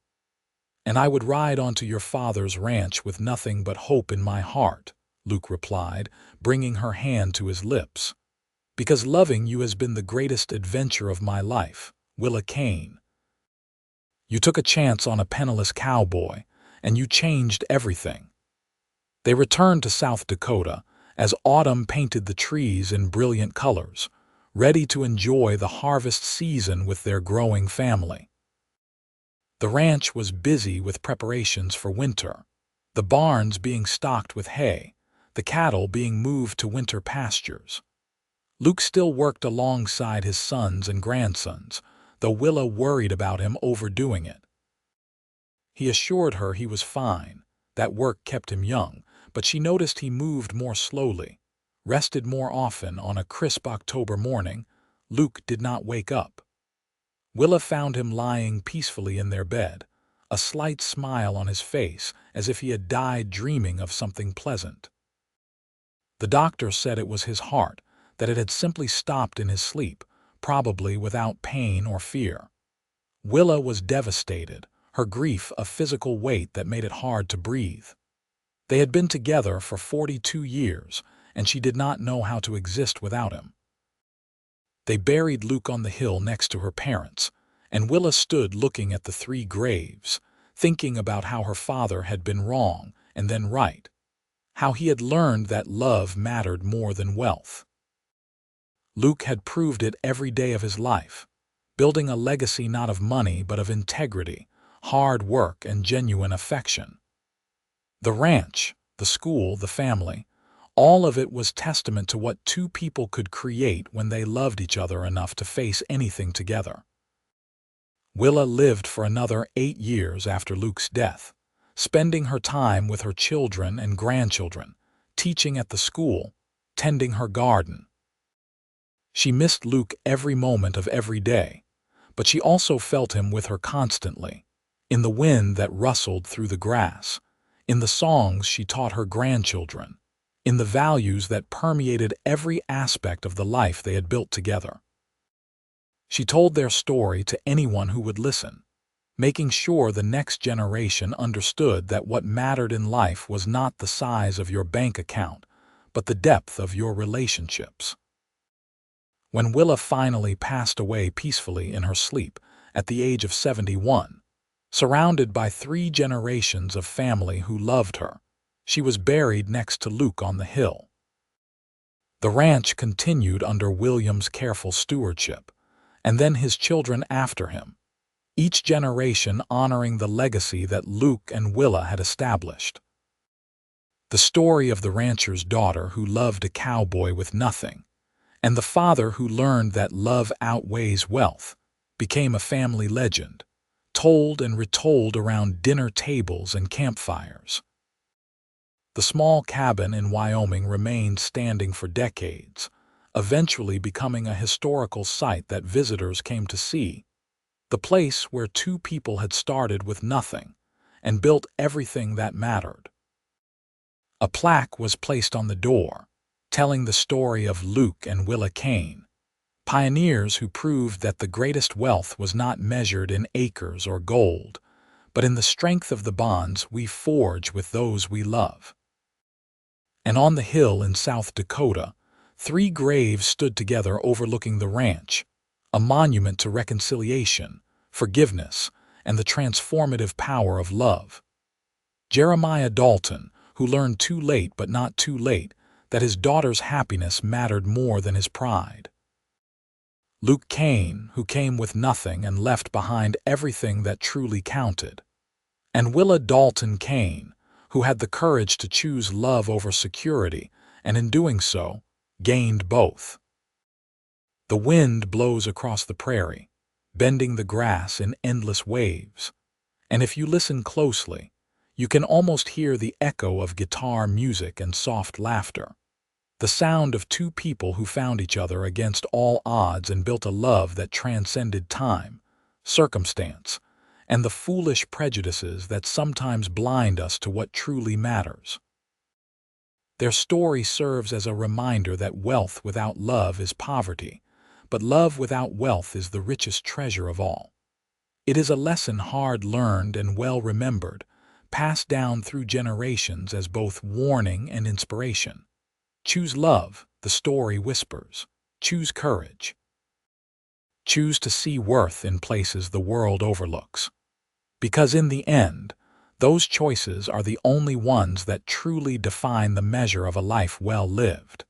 And I would ride onto your father's ranch with nothing but hope in my heart," Luke replied, bringing her hand to his lips. "Because loving you has been the greatest adventure of my life, Willa Kane. You took a chance on a penniless cowboy, and you changed everything." They returned to South Dakota as autumn painted the trees in brilliant colors, ready to enjoy the harvest season with their growing family. The ranch was busy with preparations for winter, the barns being stocked with hay, the cattle being moved to winter pastures. Luke still worked alongside his sons and grandsons, though Willa worried about him overdoing it. He assured her he was fine, that work kept him young, but she noticed he moved more slowly, rested more often. On a crisp October morning, Luke did not wake up. Willa found him lying peacefully in their bed, a slight smile on his face as if he had died dreaming of something pleasant. The doctor said it was his heart, that it had simply stopped in his sleep, probably without pain or fear. Willa was devastated, her grief a physical weight that made it hard to breathe. They had been together for 42 years, and she did not know how to exist without him. They buried Luke on the hill next to her parents, and Willa stood looking at the 3 graves, thinking about how her father had been wrong and then right, how he had learned that love mattered more than wealth. Luke had proved it every day of his life, building a legacy not of money but of integrity, hard work, and genuine affection. The ranch, the school, the family, All of it was testament to what two people could create when they loved each other enough to face anything together. Willa lived for another 8 years after Luke's death, spending her time with her children and grandchildren, teaching at the school, tending her garden. She missed Luke every moment of every day, but she also felt him with her constantly, in the wind that rustled through the grass, in the songs she taught her grandchildren, in the values that permeated every aspect of the life they had built together. She told their story to anyone who would listen, making sure the next generation understood that what mattered in life was not the size of your bank account, but the depth of your relationships. When Willa finally passed away peacefully in her sleep at the age of 71, surrounded by 3 generations of family who loved her, she was buried next to Luke on the hill. The ranch continued under William's careful stewardship, and then his children after him, each generation honoring the legacy that Luke and Willa had established. The story of the rancher's daughter who loved a cowboy with nothing, and the father who learned that love outweighs wealth, became a family legend, told and retold around dinner tables and campfires. The small cabin in Wyoming remained standing for decades, eventually becoming a historical site that visitors came to see, the place where two people had started with nothing and built everything that mattered. A plaque was placed on the door, telling the story of Luke and Willa Kane, pioneers who proved that the greatest wealth was not measured in acres or gold, but in the strength of the bonds we forge with those we love. And on the hill in South Dakota, 3 graves stood together overlooking the ranch, a monument to reconciliation, forgiveness, and the transformative power of love. Jeremiah Dalton, who learned too late but not too late that his daughter's happiness mattered more than his pride. Luke Kane, who came with nothing and left behind everything that truly counted. And Willa Dalton Kane, who had the courage to choose love over security, and in doing so, gained both. The wind blows across the prairie, bending the grass in endless waves, and if you listen closely, you can almost hear the echo of guitar music and soft laughter, the sound of 2 people who found each other against all odds and built a love that transcended time, circumstance, and the foolish prejudices that sometimes blind us to what truly matters. Their story serves as a reminder that wealth without love is poverty, but love without wealth is the richest treasure of all. It is a lesson hard-learned and well-remembered, passed down through generations as both warning and inspiration. Choose love, the story whispers. Choose courage. Choose to see worth in places the world overlooks. Because in the end, those choices are the only ones that truly define the measure of a life well lived.